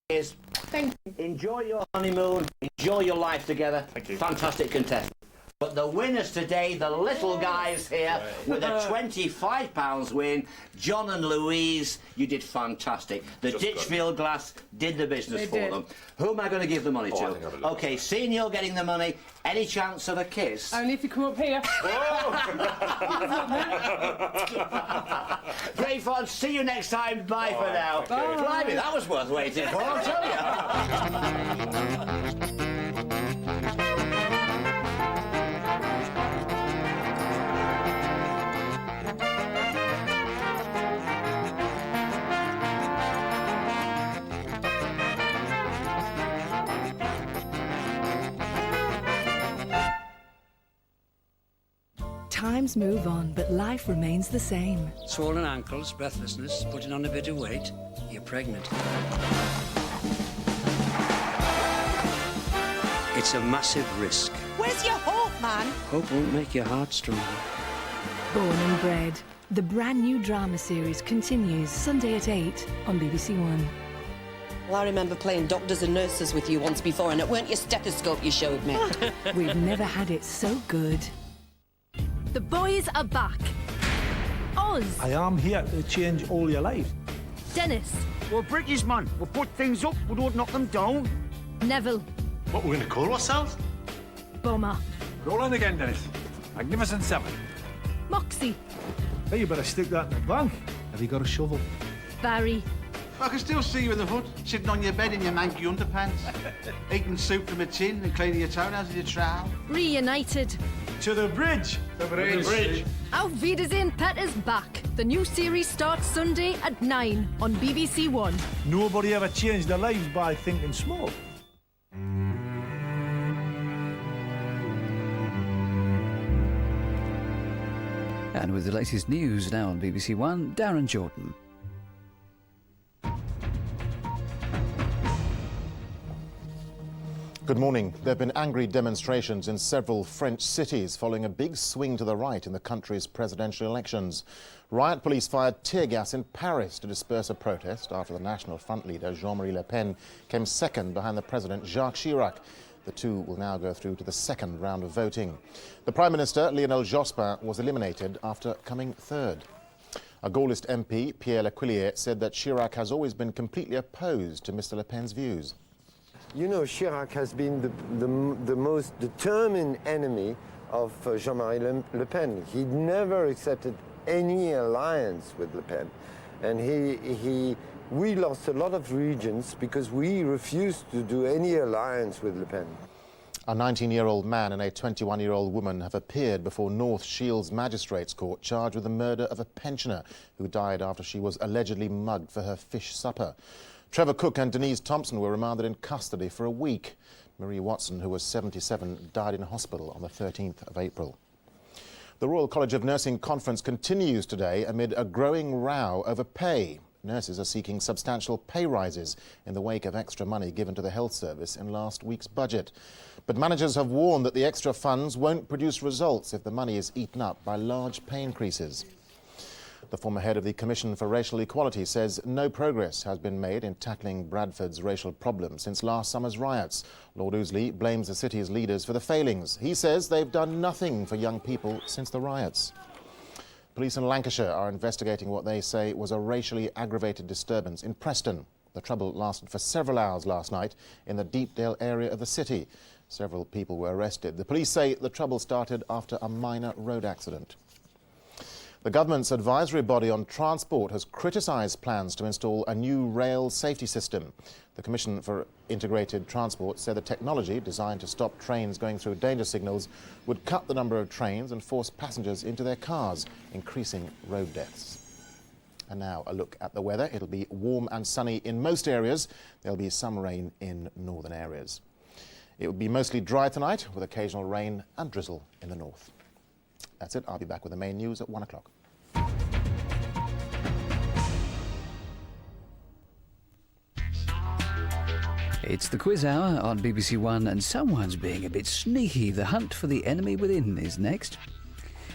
Cheers. Thank you. Enjoy your honeymoon. Enjoy your life together. Thank you. Fantastic contestant. But the winners today, the little guys here, with a £25 win. John and Louise, you did fantastic. The Ditchfield Glass did the business for them. Who am I going to give the money to? I think I've a look. Okay, seeing you're getting the money, any chance of a kiss? Only if you come up here. Great fun. See you next time. Bye for now. Bye. Blimey, that was worth waiting for, I'll tell you. Times move on, but life remains the same. Swollen ankles, breathlessness, putting on a bit of weight. You're pregnant. It's a massive risk. Where's your hope, man? Hope won't make your heart stronger. Born and Bred, the brand new drama series continues Sunday at 8 on BBC One. Well, I remember playing doctors and nurses with you once before, and it weren't your stethoscope you showed me. We've never had it so good. The boys are back. Oz. I am here to change all your life. Dennis. We're British, man. We'll put things up, we don't knock them down. Neville. What, we're going to call ourselves? Bomber. Roll on again, Dennis. Magnificent 7. Moxie. Hey, you better stick that in the bank. Have you got a shovel? Barry. I can still see you in the hood, sitting on your bed in your manky underpants, eating soup from a tin and cleaning your toenails with your trowel. Reunited. To the bridge. The bridge. Auf Wiedersehen, Pet is back. The new series starts Sunday at 9 on BBC One. Nobody ever changed their lives by thinking small. And with the latest news now on BBC One, Darren Jordan. Good morning. There have been angry demonstrations in several French cities following a big swing to the right in the country's presidential elections. Riot police fired tear gas in Paris to disperse a protest after the National Front leader Jean-Marie Le Pen came second behind the president Jacques Chirac. The two will now go through to the second round of voting. The Prime Minister, Lionel Jospin, was eliminated after coming third. A Gaullist MP, Pierre Lequillier, said that Chirac has always been completely opposed to Mr. Le Pen's views. You know, Chirac has been the most determined enemy of Jean-Marie Le Pen. He never accepted any alliance with Le Pen. And we lost a lot of regions because we refused to do any alliance with Le Pen. A 19-year-old man and a 21-year-old woman have appeared before North Shields Magistrates Court charged with the murder of a pensioner who died after she was allegedly mugged for her fish supper. Trevor Cook and Denise Thompson were remanded in custody for a week. Marie Watson, who was 77, died in hospital on the 13th of April. The Royal College of Nursing conference continues today amid a growing row over pay. Nurses are seeking substantial pay rises in the wake of extra money given to the health service in last week's budget. But managers have warned that the extra funds won't produce results if the money is eaten up by large pay increases. The former head of the Commission for Racial Equality says no progress has been made in tackling Bradford's racial problem since last summer's riots. Lord Ousley blames the city's leaders for the failings. He says they've done nothing for young people since the riots. Police in Lancashire are investigating what they say was a racially aggravated disturbance in Preston. The trouble lasted for several hours last night in the Deepdale area of the city. Several people were arrested. The police say the trouble started after a minor road accident. The government's advisory body on transport has criticised plans to install a new rail safety system. The Commission for Integrated Transport said the technology, designed to stop trains going through danger signals, would cut the number of trains and force passengers into their cars, increasing road deaths. And now a look at the weather. It'll be warm and sunny in most areas. There'll be some rain in northern areas. It will be mostly dry tonight, with occasional rain and drizzle in the north. That's it. I'll be back with the main news at 1 o'clock. It's the quiz hour on BBC One, and someone's being a bit sneaky. The hunt for the enemy within is next.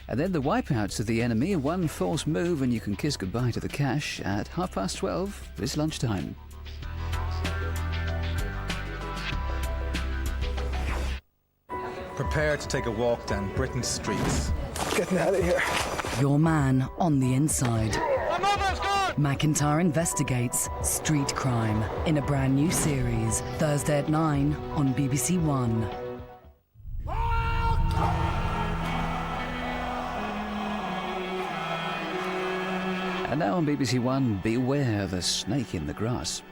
And then the wipeouts of the enemy, one false move and you can kiss goodbye to the cash at 12:30 this lunchtime. Prepare to take a walk down Britain's streets. Getting out of here. Your man on the inside. McIntyre investigates street crime in a brand new series, Thursday at 9 on BBC One. And now on BBC One, beware the snake in the grass.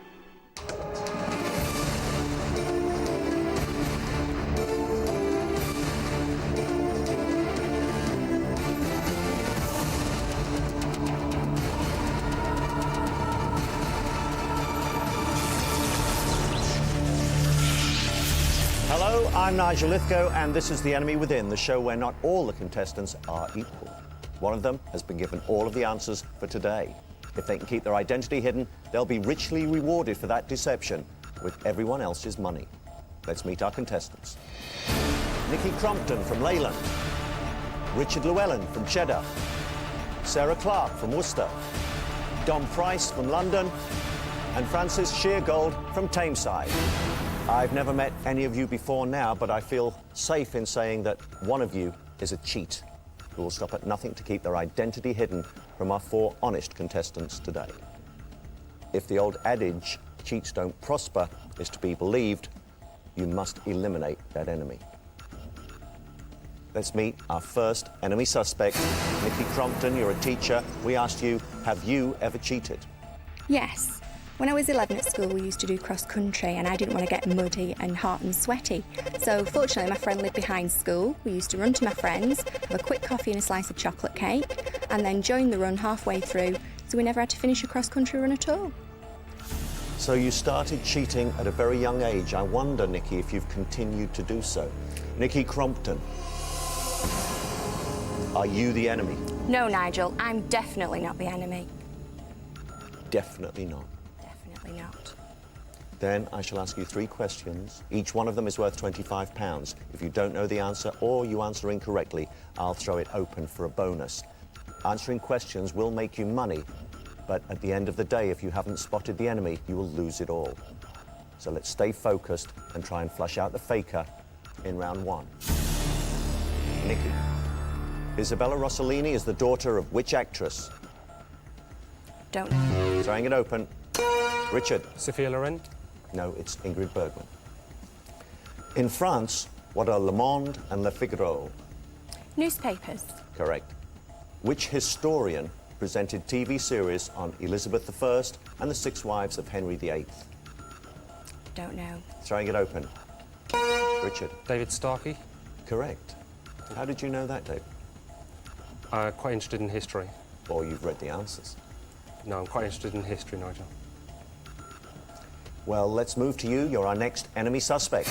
Hello, I'm Nigel Lythgoe, and this is The Enemy Within, the show where not all the contestants are equal. One of them has been given all of the answers for today. If they can keep their identity hidden, they'll be richly rewarded for that deception with everyone else's money. Let's meet our contestants. Nikki Crompton from Leyland, Richard Llewellyn from Cheddar, Sarah Clark from Worcester, Dom Price from London, and Francis Sheargold from Tameside. I've never met any of you before now, but I feel safe in saying that one of you is a cheat who will stop at nothing to keep their identity hidden from our 4 honest contestants today. If the old adage, cheats don't prosper, is to be believed, you must eliminate that enemy. Let's meet our first enemy suspect. Nikki Crompton, you're a teacher. We asked you, have you ever cheated? Yes. When I was 11 at school, we used to do cross-country and I didn't want to get muddy and hot and sweaty. So fortunately, my friend lived behind school. We used to run to my friends, have a quick coffee and a slice of chocolate cake, and then join the run halfway through, so we never had to finish a cross-country run at all. So you started cheating at a very young age. I wonder, Nikki, if you've continued to do so. Nikki Crompton, are you the enemy? No, Nigel, I'm definitely not the enemy. Definitely not. Definitely not. Then I shall ask you 3 questions. Each one of them is worth £25. If you don't know the answer or you answer incorrectly, I'll throw it open for a bonus. Answering questions will make you money, but at the end of the day, if you haven't spotted the enemy, you will lose it all. So let's stay focused and try and flush out the faker in round 1. Nikki, Isabella Rossellini is the daughter of which actress? Don't know. Throwing it open. Richard. Sophia Loren? No, it's Ingrid Bergman. In France, what are Le Monde and Le Figaro? Newspapers. Correct. Which historian presented TV series on Elizabeth I and the 6 wives of Henry VIII? Don't know. Throwing it open. Richard. David Starkey? Correct. How did you know that, David? Quite interested in history. Or you've read the answers? No, I'm quite interested in history, Nigel. Well, let's move to you. You're our next enemy suspect.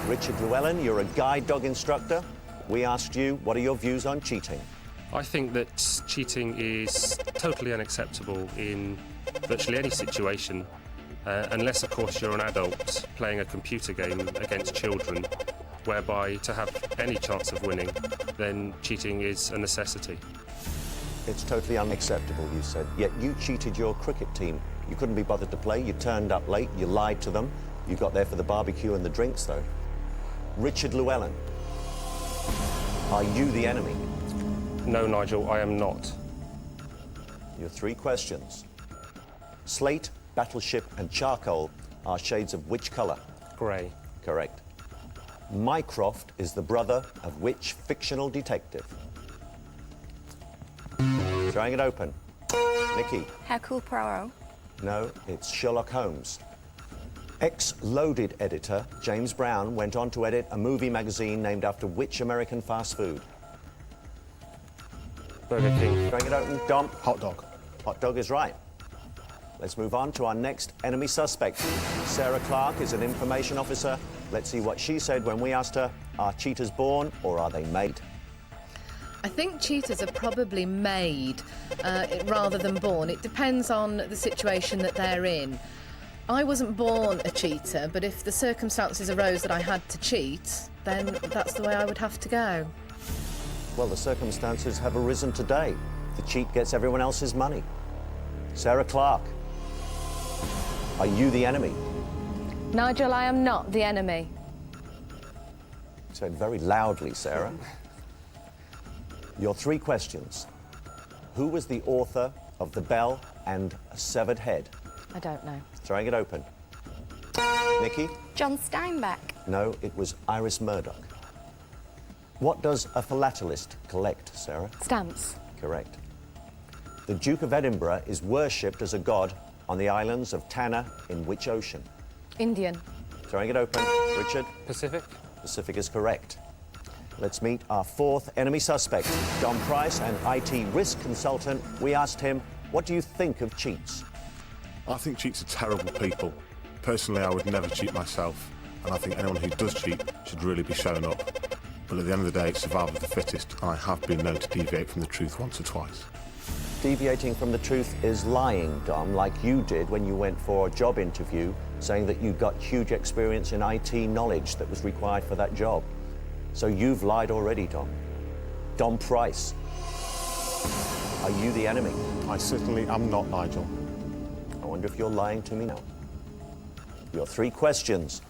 Richard Llewellyn, you're a guide dog instructor. We asked you, what are your views on cheating? I think that cheating is totally unacceptable in virtually any situation, unless, of course, you're an adult playing a computer game against children, whereby to have any chance of winning, then cheating is a necessity. It's totally unacceptable, you said. Yet you cheated your cricket team. You couldn't be bothered to play, you turned up late, you lied to them. You got there for the barbecue and the drinks, though. Richard Llewellyn, are you the enemy? No, Nigel, I am not. Your 3 questions. Slate, battleship and charcoal are shades of which colour? Grey. Correct. Mycroft is the brother of which fictional detective? Throwing it open. Nikki. Hercule Poirot. No, it's Sherlock Holmes. Ex-Loaded editor James Brown went on to edit a movie magazine named after which American fast food? Burger King. Throwing it open. Dom. Hot dog. Hot dog is right. Let's move on to our next enemy suspect. Sarah Clark is an information officer. Let's see what she said when we asked her, are cheaters born or are they made? I think cheaters are probably made rather than born. It depends on the situation that they're in. I wasn't born a cheater, but if the circumstances arose that I had to cheat, then that's the way I would have to go. Well, the circumstances have arisen today. The cheat gets everyone else's money. Sarah Clark, are you the enemy? Nigel, I am not the enemy. Said very loudly, Sarah. Your 3 questions. Who was the author of The Bell and a Severed Head? I don't know. Throwing it open. Nikki? John Steinbeck. No, it was Iris Murdoch. What does a philatelist collect, Sarah? Stamps. Correct. The Duke of Edinburgh is worshipped as a god on the islands of Tanna in which ocean? Indian. Throwing it open. Richard? Pacific. Pacific is correct. Let's meet our 4th enemy suspect, Don Price, an IT risk consultant. We asked him, what do you think of cheats? I think cheats are terrible people. Personally, I would never cheat myself, and I think anyone who does cheat should really be shown up. But at the end of the day, it's survival of the fittest, and I have been known to deviate from the truth once or twice. Deviating from the truth is lying, Dom, like you did when you went for a job interview, saying that you got huge experience in IT knowledge that was required for that job. So you've lied already, Dom. Don Price. Are you the enemy? I certainly am not, Nigel. I wonder if you're lying to me now. Your 3 questions.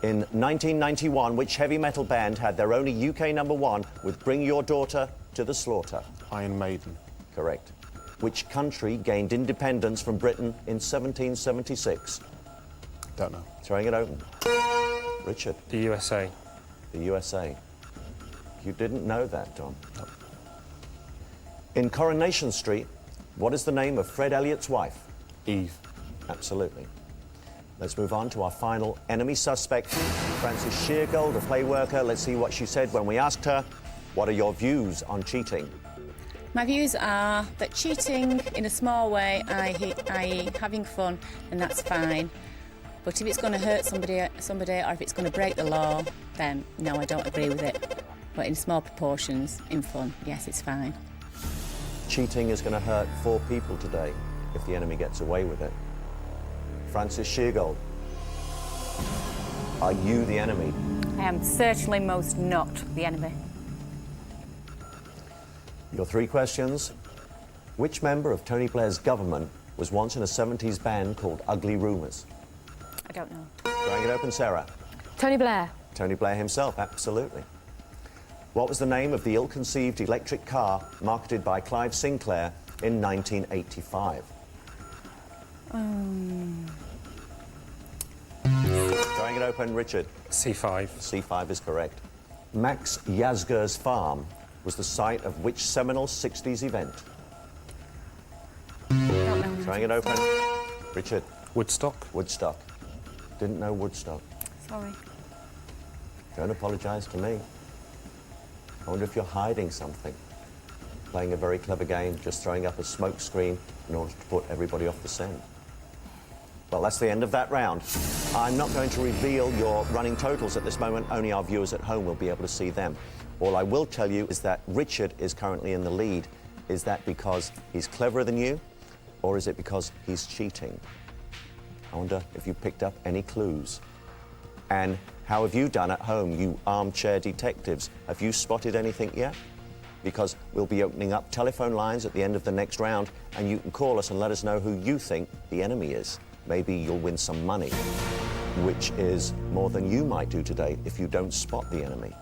In 1991, which heavy metal band had their only UK #1 with Bring Your Daughter to the Slaughter? Iron Maiden. Correct. Which country gained independence from Britain in 1776? Don't know. Throwing it open. Richard. The USA. The USA. You didn't know that, Dom. No. In Coronation Street, what is the name of Fred Elliott's wife? Eve. Absolutely. Let's move on to our final enemy suspect, Frances Sheargold, a play worker. Let's see what she said when we asked her, what are your views on cheating? My views are that cheating in a small way, i.e. having fun, then that's fine. But if it's going to hurt somebody, or if it's going to break the law, then no, I don't agree with it. But in small proportions, in fun, yes, it's fine. Cheating is going to hurt 4 people today if the enemy gets away with it. Frances Sheargold, are you the enemy? I am certainly most not the enemy. Your 3 questions. Which member of Tony Blair's government was once in a 70s band called Ugly Rumours? I don't know. Throwing it open, Sarah. Tony Blair. Tony Blair himself, absolutely. What was the name of the ill-conceived electric car marketed by Clive Sinclair in 1985? Throwing it open, Richard. C5. C5 is correct. Max Yasgur's farm was the site of which seminal 60s event? Don't know. Throwing it open. Richard. Woodstock. Woodstock. Didn't know Woodstock. Sorry. Don't apologise to me. I wonder if you're hiding something. Playing a very clever game, just throwing up a smoke screen in order to put everybody off the scent. Well, that's the end of that round. I'm not going to reveal your running totals at this moment. Only our viewers at home will be able to see them. All I will tell you is that Richard is currently in the lead. Is that because he's cleverer than you, or is it because he's cheating? I wonder if you picked up any clues. And how have you done at home, you armchair detectives? Have you spotted anything yet? Because we'll be opening up telephone lines at the end of the next round, and you can call us and let us know who you think the enemy is. Maybe you'll win some money, which is more than you might do today if you don't spot the enemy.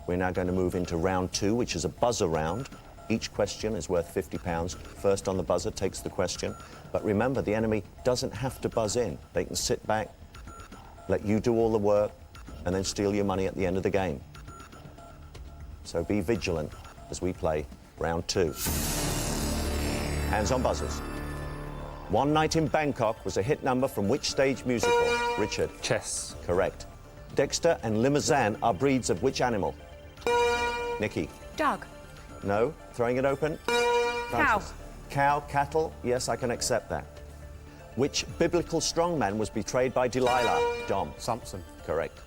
We're now going to move into round 2, which is a buzzer round. Each question is worth £50. First on the buzzer takes the question. But remember, the enemy doesn't have to buzz in. They can sit back, let you do all the work, and then steal your money at the end of the game. So be vigilant as we play round 2. Hands on buzzers. One Night in Bangkok was a hit number from which stage musical? Richard. Chess. Correct. Dexter and Limousin are breeds of which animal? Nikki. Dog. No. Throwing it open. Francis. Cow, cattle. Yes, I can accept that. Which biblical strongman was betrayed by Delilah? Dom. Samson. Correct.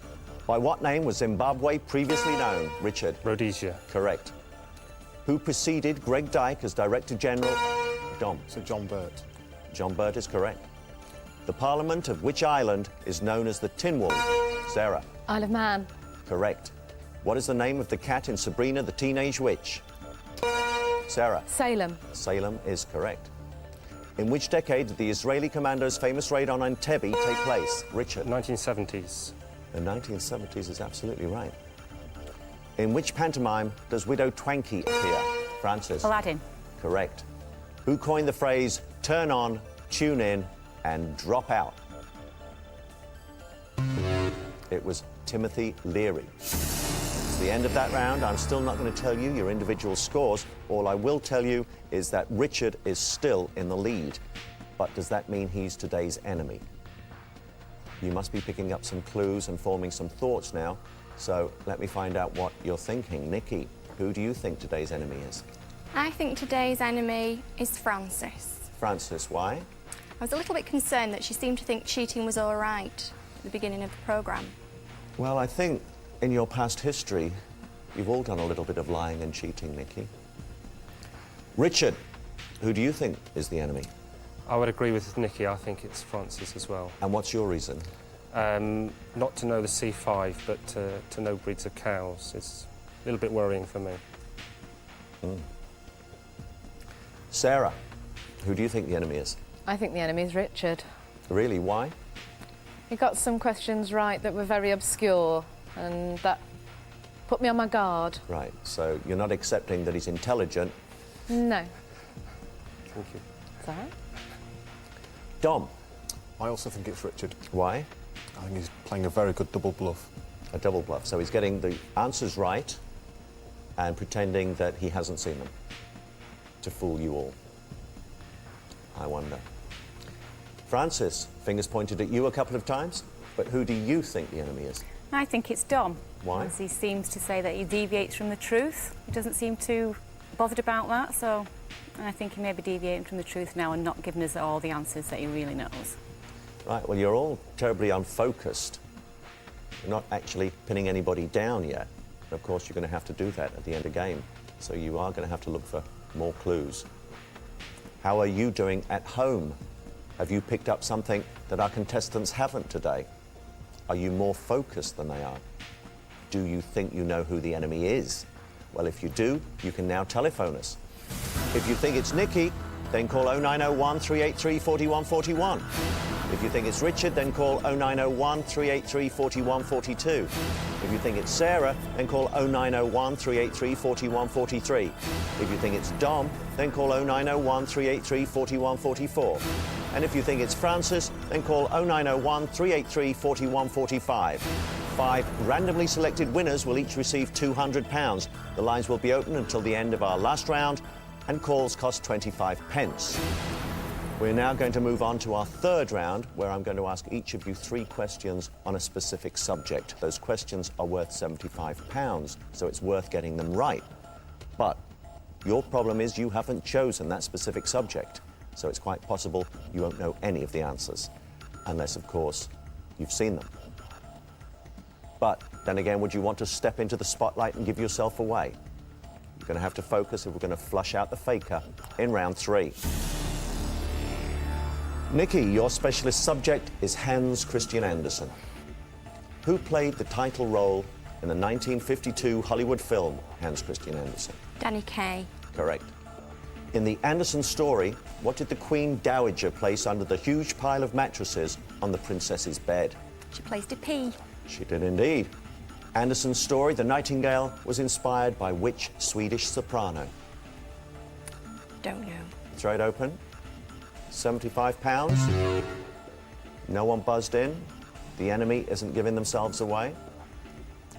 By what name was Zimbabwe previously known? Richard. Rhodesia. Correct. Who preceded Greg Dyke as Director General? Dom. Sir John Burt. John Burt is correct. The Parliament of which island is known as the Tin Wool? Sarah. Isle of Man. Correct. What is the name of the cat in Sabrina the Teenage Witch? Sarah. Salem. Salem is correct. In which decade did the Israeli commandos' famous raid on Entebbe take place? Richard. 1970s. The 1970s is absolutely right. In which pantomime does Widow Twankey appear? Francis? Aladdin. Correct. Who coined the phrase, turn on, tune in, and drop out? It was Timothy Leary. It's the end of that round. I'm still not going to tell you your individual scores. All I will tell you is that Richard is still in the lead. But does that mean he's today's enemy? You must be picking up some clues and forming some thoughts now. So let me find out what you're thinking. Nikki, who do you think today's enemy is? I think today's enemy is Francis. Francis, why? I was a little bit concerned that she seemed to think cheating was all right at the beginning of the programme. Well, I think in your past history, you've all done a little bit of lying and cheating, Nikki. Richard, who do you think is the enemy? I would agree with Nikki. I think it's Francis as well. And what's your reason? Not to know the C5, but to know breeds of cows. It's a little bit worrying for me. Sarah, who do you think the enemy is? I think the enemy is Richard. Really, why? He got some questions right that were very obscure, and that put me on my guard. Right, so you're not accepting that he's intelligent. No. Thank you. Is that right? Dom. I also think it's Richard. Why? I think he's playing a very good double bluff. A double bluff. So he's getting the answers right and pretending that he hasn't seen them to fool you all. I wonder. Francis, fingers pointed at you a couple of times, but who do you think the enemy is? I think it's Dom. Why? Because he seems to say that he deviates from the truth. He doesn't seem too bothered about that, so I think he may be deviating from the truth now and not giving us all the answers that he really knows. Right, well, you're all terribly unfocused. You're not actually pinning anybody down yet. Of course, you're going to have to do that at the end of the game. So you are going to have to look for more clues. How are you doing at home? Have you picked up something that our contestants haven't today? Are you more focused than they are? Do you think you know who the enemy is? Well, if you do, you can now telephone us. If you think it's Nikki, then call 0901 383 4141. If you think it's Richard, then call 0901 383 4142. If you think it's Sarah, then call 0901 383 4143. If you think it's Dom, then call 0901 383 4144. And if you think it's Francis, then call 0901 383 4145. 5 randomly selected winners will each receive £200. The lines will be open until the end of our last round, and calls cost 25 pence. We're now going to move on to our third round, where I'm going to ask each of you 3 questions on a specific subject. Those questions are worth £75, so it's worth getting them right. But your problem is you haven't chosen that specific subject, so it's quite possible you won't know any of the answers, unless, of course, you've seen them. But then again, would you want to step into the spotlight and give yourself away? You're going to have to focus if we're going to flush out the faker in round 3. Nikki, your specialist subject is Hans Christian Andersen. Who played the title role in the 1952 Hollywood film Hans Christian Andersen? Danny Kaye. Correct. In the Andersen story, what did the Queen Dowager place under the huge pile of mattresses on the princess's bed? She placed a pea. She did indeed. Andersen's story, The Nightingale, was inspired by which Swedish soprano? Don't know. Throw it open. £75. No one buzzed in. The enemy isn't giving themselves away.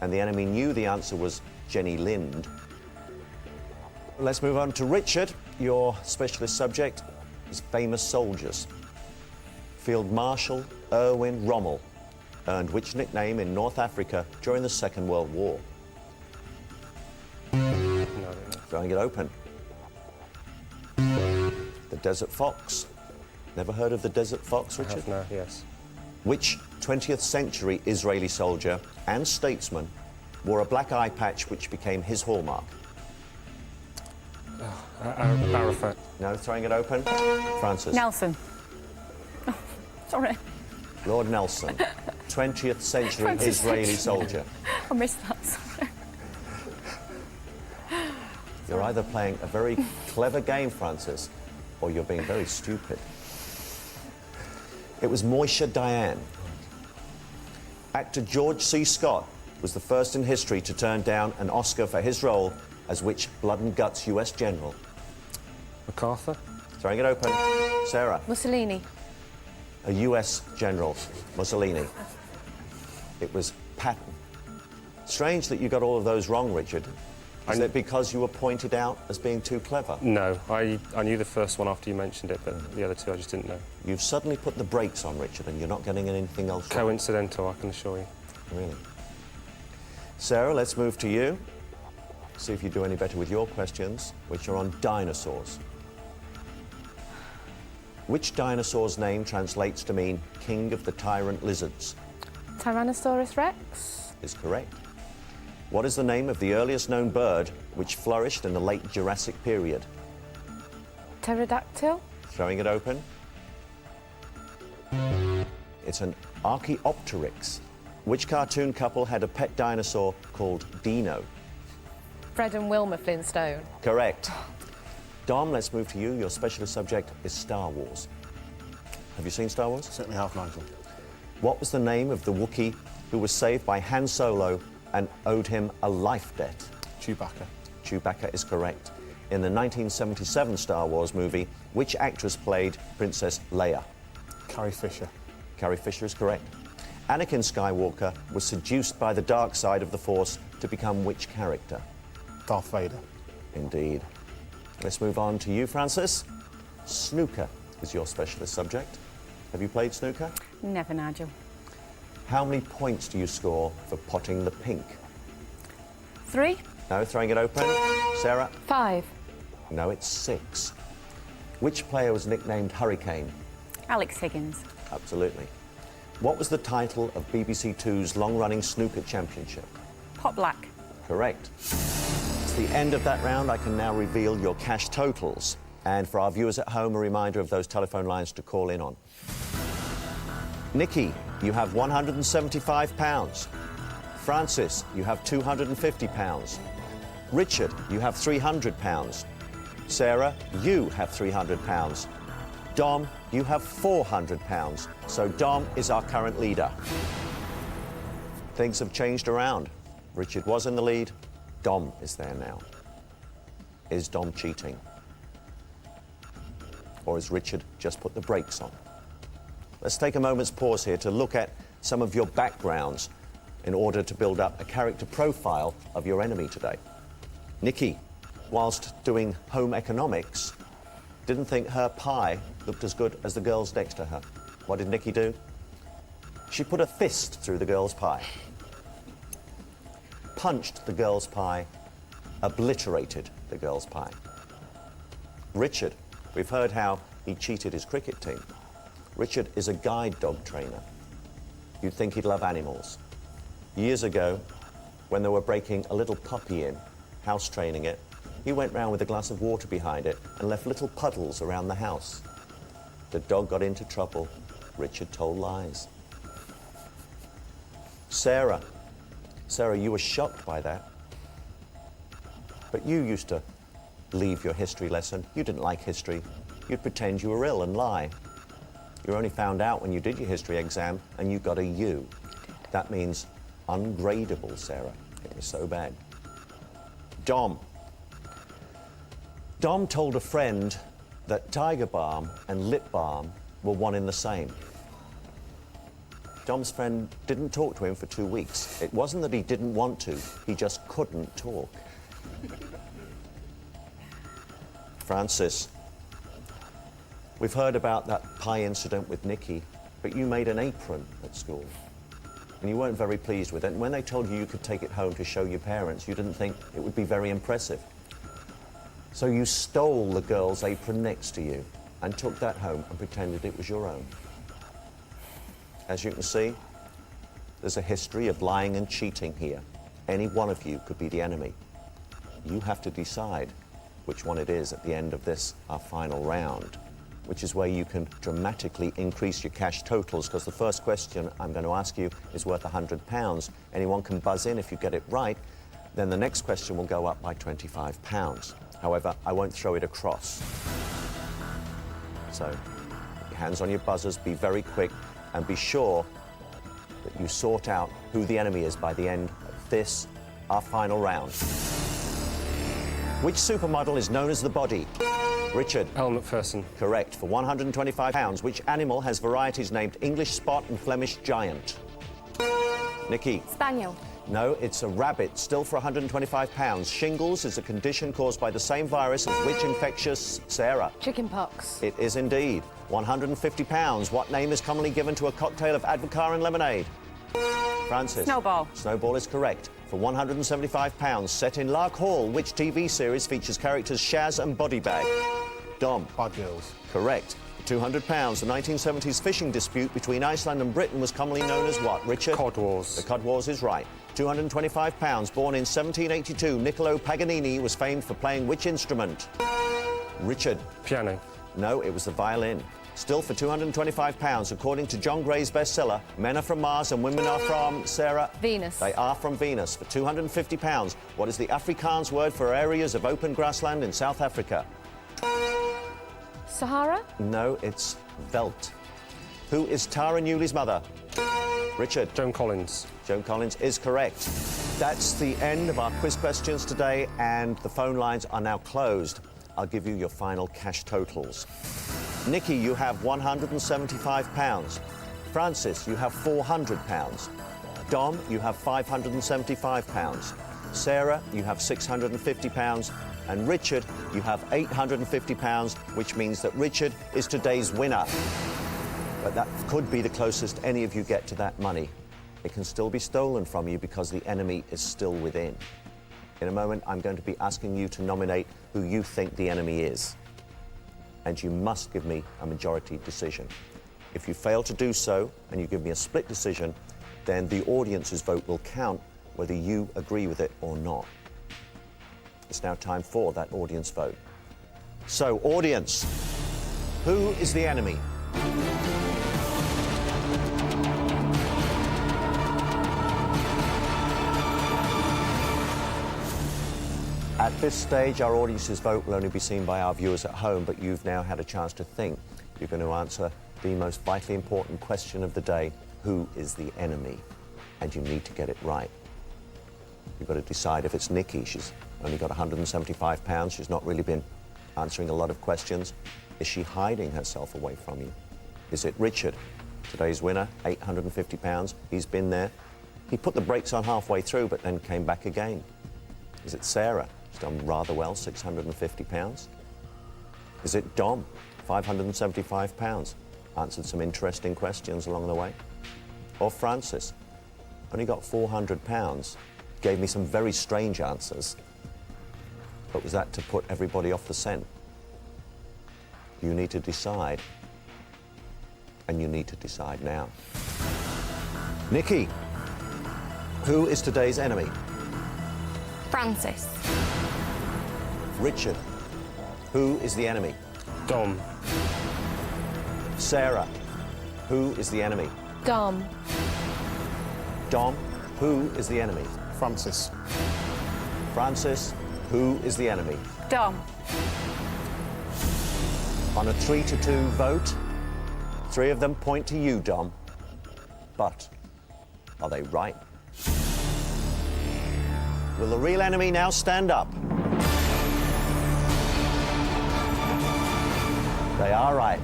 And the enemy knew the answer was Jenny Lind. Let's move on to Richard. Your specialist subject is famous soldiers. Field Marshal Erwin Rommel earned which nickname in North Africa during the Second World War? Throwing it open. The Desert Fox. Never heard of the Desert Fox, Richard? I have now, yes. Which 20th century Israeli soldier and statesman wore a black eye patch which became his hallmark? Arafat. No, throwing it open. Francis. Nelson. Oh, sorry. Lord Nelson, 20th century Israeli soldier. I missed that, sorry. You're either playing a very clever game, Francis, or you're being very stupid. It was Moisha Diane. Actor George C. Scott was the first in history to turn down an Oscar for his role as which blood and guts US general? MacArthur. Throwing it open. Sarah. Mussolini. A US general, Mussolini. It was Patton. Strange that you got all of those wrong, Richard. Is it because you were pointed out as being too clever? No, I knew the first one after you mentioned it, but the other two I just didn't know. You've suddenly put the brakes on, Richard, and you're not getting anything else wrong. Coincidental, I can assure you. Really? Sarah, let's move to you. See if you do any better with your questions, which are on dinosaurs. Which dinosaur's name translates to mean king of the tyrant lizards? Tyrannosaurus Rex. Is correct. What is the name of the earliest known bird which flourished in the late Jurassic period? Pterodactyl. Throwing it open. It's an Archaeopteryx. Which cartoon couple had a pet dinosaur called Dino? Fred and Wilma Flintstone. Correct. Dom, let's move to you. Your specialist subject is Star Wars. Have you seen Star Wars? Certainly have, Nigel. What was the name of the Wookiee who was saved by Han Solo and owed him a life debt? Chewbacca. Chewbacca is correct. In the 1977 Star Wars movie, which actress played Princess Leia? Carrie Fisher. Carrie Fisher is correct. Anakin Skywalker was seduced by the dark side of the Force to become which character? Darth Vader. Indeed. Let's move on to you, Francis. Snooker is your specialist subject. Have you played snooker? Never, Nigel. How many points do you score for potting the pink? 3. No, throwing it open. Sarah? 5. No, it's 6. Which player was nicknamed Hurricane? Alex Higgins. Absolutely. What was the title of BBC Two's long-running snooker championship? Pot Black. Correct. It's the end of that round. I can now reveal your cash totals. And for our viewers at home, a reminder of those telephone lines to call in on. Nikki, you have £175. Francis, you have £250. Richard, you have £300. Sarah, you have £300. Dom, you have £400. So Dom is our current leader. Things have changed around. Richard was in the lead. Dom is there now. Is Dom cheating? Or has Richard just put the brakes on? Let's take a moment's pause here to look at some of your backgrounds in order to build up a character profile of your enemy today. Nikki, whilst doing home economics, didn't think her pie looked as good as the girls next to her. What did Nikki do? She put a fist through the girl's pie, punched the girl's pie, obliterated the girl's pie. Richard, we've heard how he cheated his cricket team. Richard is a guide dog trainer. You'd think he'd love animals. Years ago, when they were breaking a little puppy in, house training it, he went round with a glass of water behind it and left little puddles around the house. The dog got into trouble. Richard told lies. Sarah, you were shocked by that. But you used to leave your history lesson. You didn't like history. You'd pretend you were ill and lie. You were only found out when you did your history exam and you got a U. That means ungradable, Sarah. It was so bad. Dom told a friend that Tiger Balm and Lip Balm were one in the same. Dom's friend didn't talk to him for 2 weeks. It wasn't that he didn't want to, he just couldn't talk. Francis, we've heard about that pie incident with Nikki, but you made an apron at school. And you weren't very pleased with it. And when they told you you could take it home to show your parents, you didn't think it would be very impressive. So you stole the girl's apron next to you and took that home and pretended it was your own. As you can see, there's a history of lying and cheating here. Any one of you could be the enemy. You have to decide which one it is at the end of this, our final round, which is where you can dramatically increase your cash totals, because the first question I'm going to ask you is worth £100. Anyone can buzz in if you get it right. Then the next question will go up by £25. However, I won't throw it across. So, put your hands on your buzzers, be very quick, and be sure that you sort out who the enemy is by the end of this our final round. Which supermodel is known as the Body? Richard. Ellen Macpherson. Correct. For £125, which animal has varieties named English Spot and Flemish Giant? Nikki. Spaniel. No, it's a rabbit, still for £125. Shingles is a condition caused by the same virus as which infectious? Sarah. Chickenpox. It is indeed. £150. What name is commonly given to a cocktail of Advocaat and lemonade? Francis. Snowball. Snowball is correct. For £175, set in Lark Hall, which TV series features characters Shaz and Bodybag? Dom. Bad Girls. Correct. For £200, the 1970s fishing dispute between Iceland and Britain was commonly known as what, Richard? Cod Wars. The Cod Wars is right. £225. Born in 1782, Niccolo Paganini was famed for playing which instrument? Richard. Piano. No, it was the violin. Still for £225, according to John Gray's bestseller, Men Are From Mars and Women Are From, Sarah? Venus. They are from Venus. For £250, what is the Afrikaans word for areas of open grassland in South Africa? Sahara? No, it's veld. Who is Tara Newley's mother? Richard. Joan Collins. Joan Collins is correct. That's the end of our quiz questions today, and the phone lines are now closed. I'll give you your final cash totals. Nikki, you have £175. Francis, you have £400. Dom, you have £575. Sarah, you have £650. And Richard, you have £850, which means that Richard is today's winner. But that could be the closest any of you get to that money. It can still be stolen from you because the enemy is still within. In a moment, I'm going to be asking you to nominate who you think the enemy is. And you must give me a majority decision. If you fail to do so, and you give me a split decision, then the audience's vote will count whether you agree with it or not. It's now time for that audience vote. So, audience, who is the enemy? At this stage, our audience's vote will only be seen by our viewers at home, but you've now had a chance to think. You're going to answer the most vitally important question of the day: who is the enemy? And you need to get it right. You've got to decide if it's Nikki. She's only got £175. She's not really been answering a lot of questions. Is she hiding herself away from you? Is it Richard, today's winner, £850? He's been there. He put the brakes on halfway through, but then came back again. Is it Sarah? She's done rather well, £650. Is it Dom, £575? Answered some interesting questions along the way. Or Francis? Only got £400. Gave me some very strange answers. But was that to put everybody off the scent? You need to decide. And you need to decide now. Nikki, who is today's enemy? Francis. Richard, who is the enemy? Dom. Sarah, who is the enemy? Dom. Dom, who is the enemy? Francis. Francis, who is the enemy? Dom. On a 3-2 vote, 3 of them point to you, Dom. But are they right? Will the real enemy now stand up? They are right.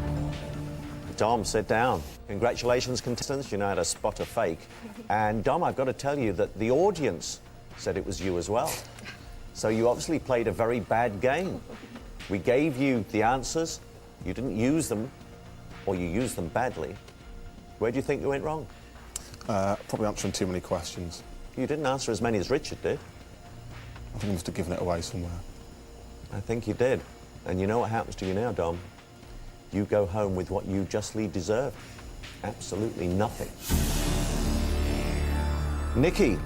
Dom, sit down. Congratulations, contestants. You know how to spot a fake. And Dom, I've got to tell you that the audience said it was you as well. So you obviously played a very bad game. We gave you the answers. You didn't use them, or you used them badly. Where do you think you went wrong? Probably answering too many questions. You didn't answer as many as Richard did. I think I must have given it away somewhere. I think you did. And you know what happens to you now, Dom? You go home with what you justly deserve. Absolutely nothing. Nikki,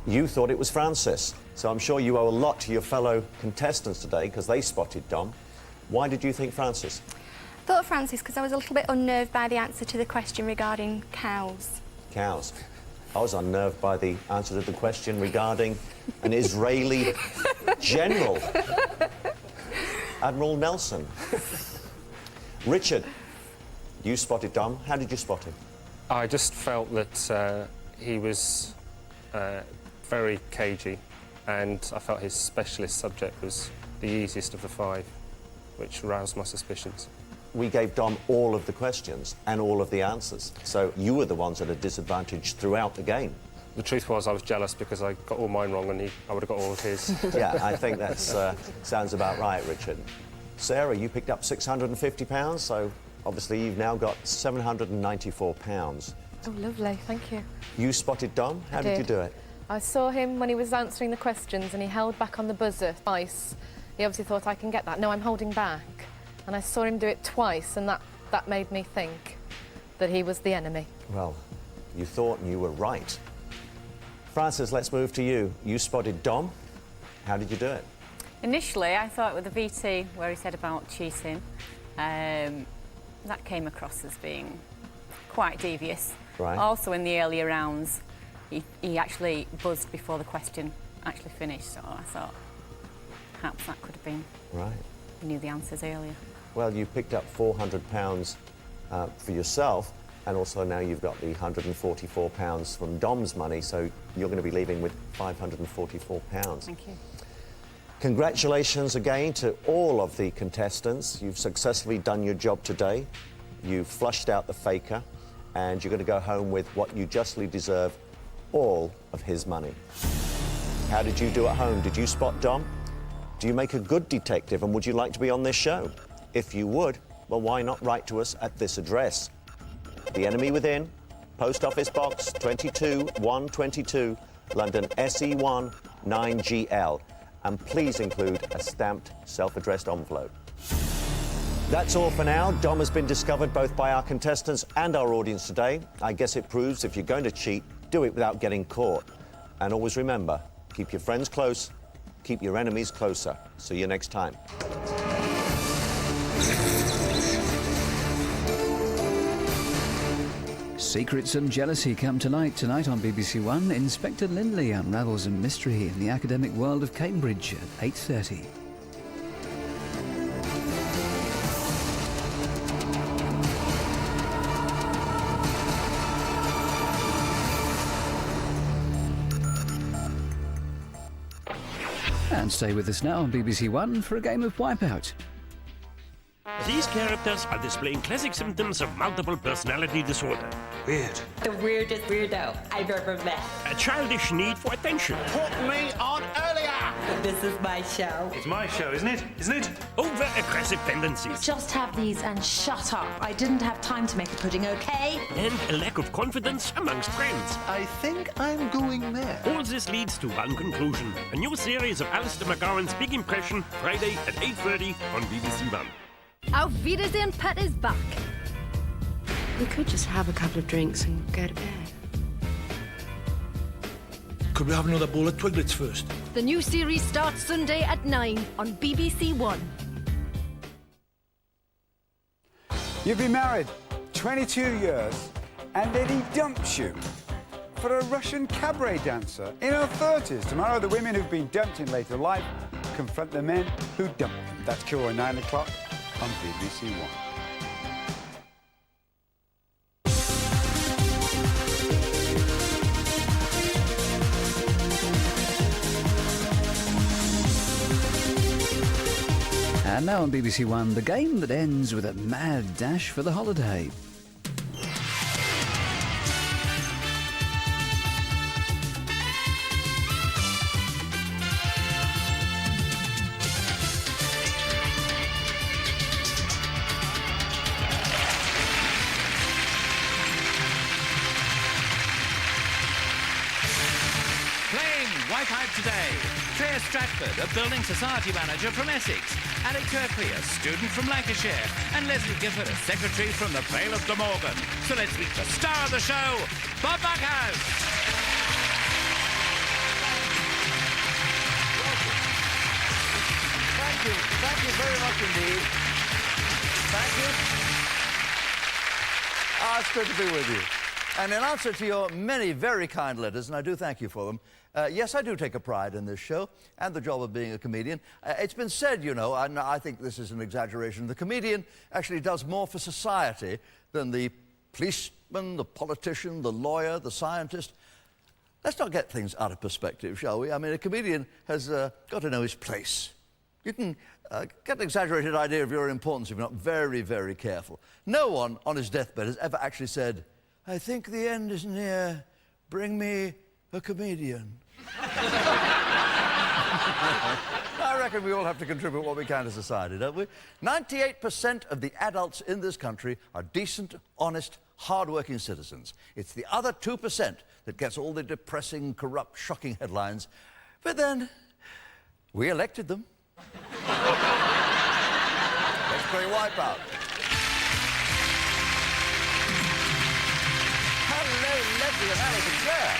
you thought it was Francis. So I'm sure you owe a lot to your fellow contestants today because they spotted Dom. Why did you think Francis? I thought Francis because I was a little bit unnerved by the answer to the question regarding cows. Cows. I was unnerved by the answer to the question regarding an Israeli general, Admiral Nelson. Richard, you spotted Dom. How did you spot him? I just felt that he was very cagey, and I felt his specialist subject was the easiest of the 5, which roused my suspicions. We gave Dom all of the questions and all of the answers, so you were the ones at a disadvantage throughout the game. The truth was I was jealous because I got all mine wrong and I would have got all of his. Yeah, I think that sounds about right, Richard. Sarah, you picked up £650, so obviously you've now got £794. Oh, lovely, thank you. You spotted Dom. How did you do it? I saw him when he was answering the questions and he held back on the buzzer twice. He obviously thought, I can get that. No, I'm holding back. And I saw him do it twice, and that made me think that he was the enemy. Well, you thought and you were right. Francis, let's move to you. You spotted Dom. How did you do it? Initially, I thought with the VT where he said about cheating, that came across as being quite devious. Right. Also, in the earlier rounds, he actually buzzed before the question actually finished, so I thought perhaps that could have been. Right. He knew the answers earlier. Well, you picked up £400 for yourself, and also now you've got the £144 from Dom's money, so you're going to be leaving with £544. Thank you. Congratulations again to all of the contestants. You've successfully done your job today. You've flushed out the faker, and you're going to go home with what you justly deserve, all of his money. How did you do at home? Did you spot Dom? Do you make a good detective, and would you like to be on this show? If you would, well, why not write to us at this address? The Enemy Within, Post Office Box 22122, London SE1 9GL. And please include a stamped, self-addressed envelope. That's all for now. Dom has been discovered both by our contestants and our audience today. I guess it proves if you're going to cheat, do it without getting caught. And always remember, keep your friends close, keep your enemies closer. See you next time. Secrets and Jealousy come tonight on BBC One. Inspector Lindley unravels a mystery in the academic world of Cambridge at 8:30. And stay with us now on BBC One for a game of Wipeout. These characters are displaying classic symptoms of multiple personality disorder. Weird. The weirdest weirdo I've ever met. A childish need for attention. Put me on earlier! This is my show. It's my show, isn't it? Isn't it? Over-aggressive tendencies. Just have these and shut up. I didn't have time to make a pudding, okay? And a lack of confidence amongst friends. I think I'm going there. All this leads to one conclusion. A new series of Alistair McGowan's Big Impression, Friday at 8:30 on BBC One. Auf Wiedersehen, Pet is back. We could just have a couple of drinks and go to bed. Could we have another bowl of Twiglets first? The new series starts Sunday at 9 on BBC One. You've been married 22 years, and then he dumps you for a Russian cabaret dancer in her 30s. Tomorrow, the women who've been dumped in later life confront the men who dumped them. That's tomorrow at 9 o'clock on BBC One. And now on BBC One, the game that ends with a mad dash for the holiday. Wipeout today. Claire Stratford, a building society manager from Essex. Alec Turkley, a student from Lancashire. And Leslie Gifford, a secretary from the Vale of Glamorgan. So let's meet the star of the show, Bob Backhouse. Thank you. Thank you very much indeed. Thank you. It's good to be with you. And in answer to your many very kind letters, and I do thank you for them, yes, I do take a pride in this show and the job of being a comedian. It's been said, you know, and I think this is an exaggeration, the comedian actually does more for society than the policeman, the politician, the lawyer, the scientist. Let's not get things out of perspective, shall we? I mean, a comedian has got to know his place. You can get an exaggerated idea of your importance if you're not very, very careful. No one on his deathbed has ever actually said, "I think the end is near. Bring me a comedian." I reckon we all have to contribute what we can to society, don't we? 98% of the adults in this country are decent, honest, hard-working citizens. It's the other 2% that gets all the depressing, corrupt, shocking headlines. But then, we elected them. Let's play Wipeout. Hello, Leslie and Alice and Claire.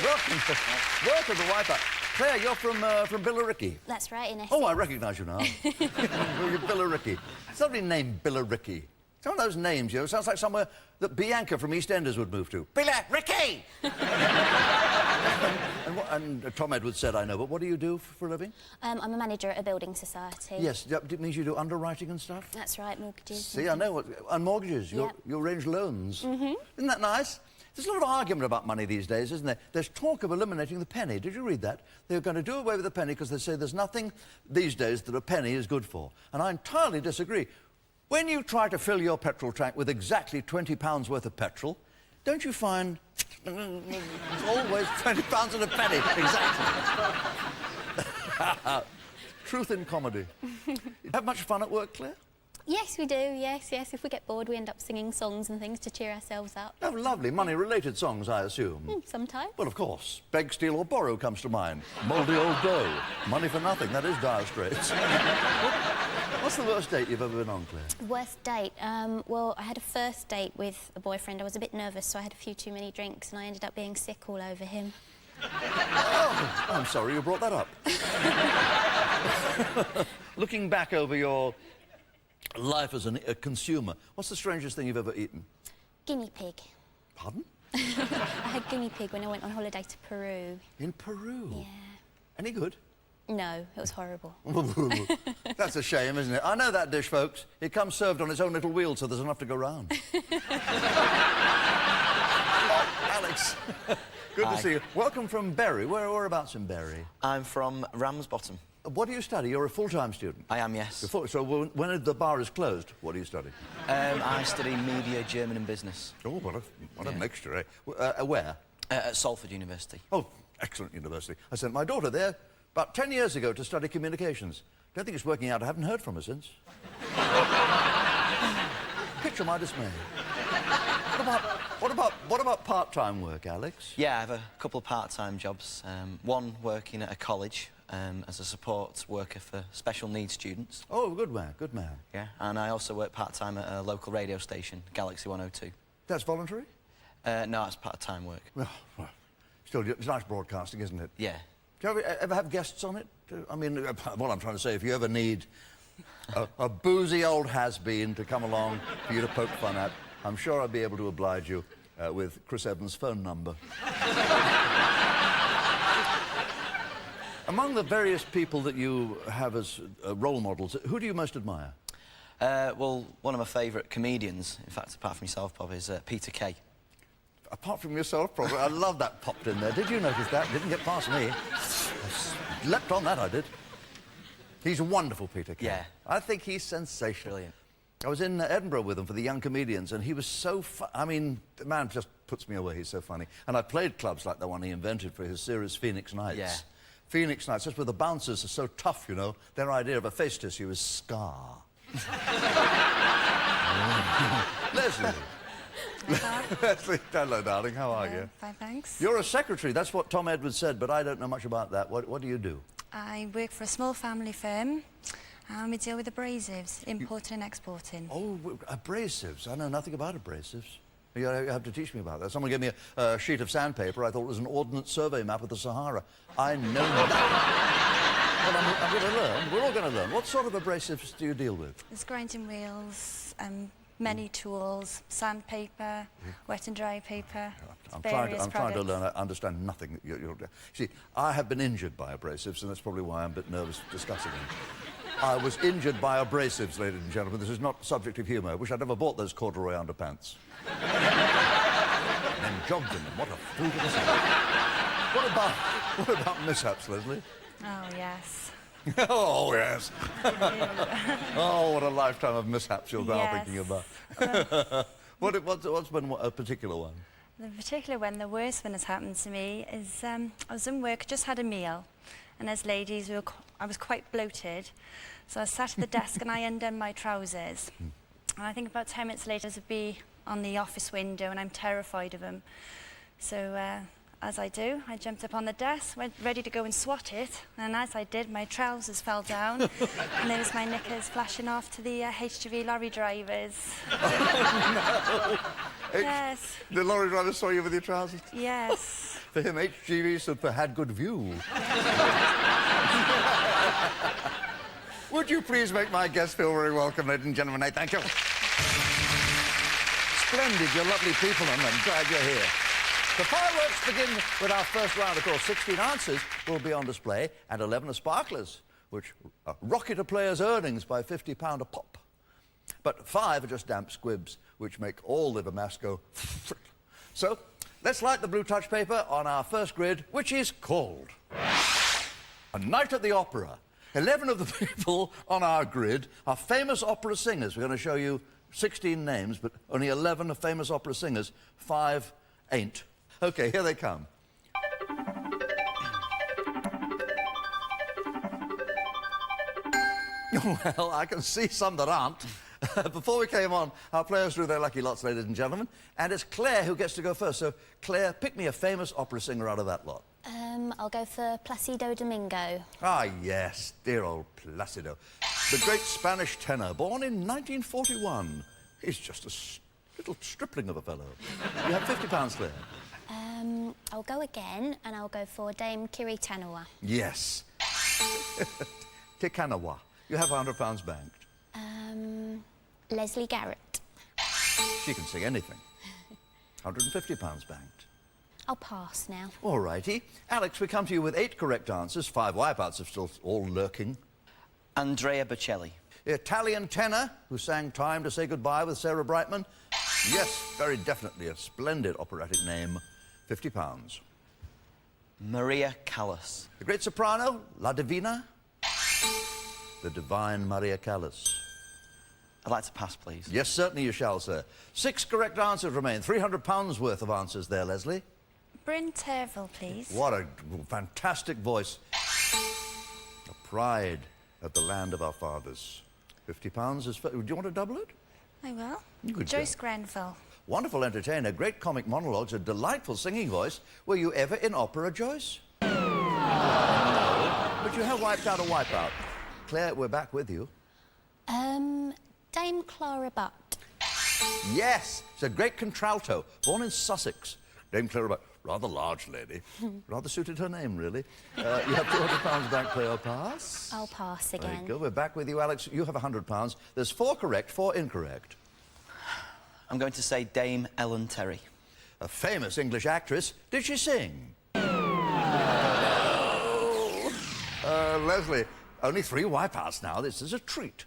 Welcome to Wipeout. Claire, you're from Billericay. That's right, in Essex. Oh, I recognise you now. You're Billericay. Somebody named Billericay. Some of those names, you know, sounds like somewhere that Bianca from EastEnders would move to. Billericay! and Tom Edwards said, I know, but what do you do for a living? I'm a manager at a building society. Yes, that means you do underwriting and stuff? That's right, mortgages. See, I know. And mortgages, Yep. you arrange loans. Mm-hmm. Isn't that nice? There's a lot of argument about money these days, isn't there? There's talk of eliminating the penny. Did you read that? They're going to do away with the penny because they say there's nothing these days that a penny is good for. And I entirely disagree. When you try to fill your petrol tank with exactly £20 worth of petrol, don't you find it's always £20 and a penny? Exactly. Truth in comedy. Have much fun at work, Claire? Yes, we do, yes. If we get bored, we end up singing songs and things to cheer ourselves up. Oh, lovely. Money-related songs, I assume. Sometimes. Well, of course. Beg, steal or borrow comes to mind. Mouldy old dough. Money for nothing. That is dire straits. What's the worst date you've ever been on, Claire? Worst date? Well, I had a first date with a boyfriend. I was a bit nervous, so I had a few too many drinks and I ended up being sick all over him. Oh, I'm sorry you brought that up. Looking back over your life as a consumer, what's the strangest thing you've ever eaten? Guinea pig. Pardon? I had guinea pig when I went on holiday to Peru. In Peru? Yeah. Any good? No, it was horrible. That's a shame, isn't it? I know that dish, folks. It comes served on its own little wheel, so there's enough to go round. Alex, good Hi. to see you. Welcome from Bury. Whereabouts in Bury? I'm from Ramsbottom. What do you study? You're a full-time student? I am, yes. So when the bar is closed, what do you study? I study media, German and business. Oh, what a mixture, eh? Where? At Salford University. Oh, excellent university. I sent my daughter there about 10 years ago to study communications. Don't think it's working out. I haven't heard from her since. Picture my dismay. What about part-time work, Alex? Yeah, I have a couple of part-time jobs. One working at a college as a support worker for special needs students. Oh, good man, good man. Yeah, and I also work part-time at a local radio station, Galaxy 102. That's voluntary? No, it's part-time work. Well, still, it's nice broadcasting, isn't it? Yeah. Do you ever have guests on it? I mean, what I'm trying to say, if you ever need a boozy old has-been to come along for you to poke fun at, I'm sure I'd be able to oblige you with Chris Evans' phone number. Among the various people that you have as role models, who do you most admire? Well, one of my favourite comedians, in fact, apart from myself, Bob, is Peter Kay. Apart from yourself, probably. I love that popped in there. Did you notice that? Didn't get past me. I leapt on that, I did. He's wonderful, Peter Kay. Yeah. I think he's sensational. Brilliant. I was in Edinburgh with him for the young comedians, and he was so I mean, the man just puts me away. He's so funny. And I played clubs like the one he invented for his series Phoenix Nights. Yeah. Phoenix Nights, just where the bouncers are so tough, you know. Their idea of a face tissue is scar. Leslie. Leslie, hello, darling. How are you? Fine, thanks. You're a secretary. That's what Tom Edwards said, but I don't know much about that. What do you do? I work for a small family firm, and we deal with abrasives, importing and exporting. Oh, abrasives. I know nothing about abrasives. You have to teach me about that. Someone gave me a sheet of sandpaper. I thought it was an ordnance survey map of the Sahara. I know nothing. Well, I'm going to learn. We're all going to learn. What sort of abrasives do you deal with? There's grinding wheels, many tools, sandpaper, wet and dry paper. I'm trying to learn. I understand nothing. See, I have been injured by abrasives, and that's probably why I'm a bit nervous discussing them. I was injured by abrasives, ladies and gentlemen. This is not subject of humour. I wish I'd never bought those corduroy underpants. and jogged in them. What a fool to the sun. What about mishaps, Leslie? Oh, yes. Oh, yes. Oh, what a lifetime of mishaps you're now thinking about. What's been a particular one? The particular one, the worst one that's happened to me is I was in work, just had a meal, and as ladies, I was quite bloated, so I sat at the desk and I undone my trousers. And I think about 10 minutes later, there's a bee on the office window, and I'm terrified of him. So, as I do, I jumped up on the desk, went ready to go and swat it, and as I did, my trousers fell down, and there was my knickers flashing off to the HGV lorry drivers. Oh, no. Yes. The lorry driver saw you with your trousers? Yes. For him, HGV stood for had good view. Would you please make my guests feel very welcome, ladies and gentlemen? Thank you. Splendid, you're lovely people, and I'm glad you're here. The fireworks begin with our first round. Of course, 16 answers will be on display, and 11 are sparklers, which rocket a player's earnings by £50 a pop. But 5 are just damp squibs, which make all liver mass go frick. So, let's light the blue touch paper on our first grid, which is called A Night at the Opera. 11 of the people on our grid are famous opera singers. We're going to show you 16 names, but only 11 are famous opera singers. 5 ain't. OK, here they come. Well, I can see some that aren't. Before we came on, our players drew their lucky lots, ladies and gentlemen, and it's Claire who gets to go first. So, Claire, pick me a famous opera singer out of that lot. I'll go for Placido Domingo. Ah, yes, dear old Placido. The great Spanish tenor, born in 1941. He's just a little stripling of a fellow. You have £50, Claire. I'll go again, and I'll go for Dame Kiri Tanawa. Yes. Tikanawa. You have £100 banked. Leslie Garrett. She can sing anything. £150 banked. I'll pass now. All righty. Alex, we come to you with 8 correct answers. 5 wipeouts are still all lurking. Andrea Bocelli. The Italian tenor who sang Time to Say Goodbye with Sarah Brightman. Yes, very definitely a splendid operatic name. £50. Maria Callas. The great soprano, La Divina. The divine Maria Callas. I'd like to pass, please. Yes, certainly you shall, sir. 6 correct answers remain. £300 worth of answers there, Leslie. Bryn Terfel, please. What a fantastic voice. A pride of the land of our fathers. £50 is... Do you want to double it? I will. You could Joyce Grenfell. Wonderful entertainer, great comic monologues, a delightful singing voice. Were you ever in opera, Joyce? No. But you have wiped out a wipeout. Claire, we're back with you. Dame Clara Butt. Yes, she's a great contralto, born in Sussex. Dame Clara Butt, rather large lady. Rather suited her name, really. You have £200 back, Claire, pass? I'll pass again. There you go, we're back with you, Alex. You have £100. There's 4 correct, 4 incorrect. I'm going to say Dame Ellen Terry. A famous English actress. Did she sing? Leslie, only 3 wipeouts now. This is a treat.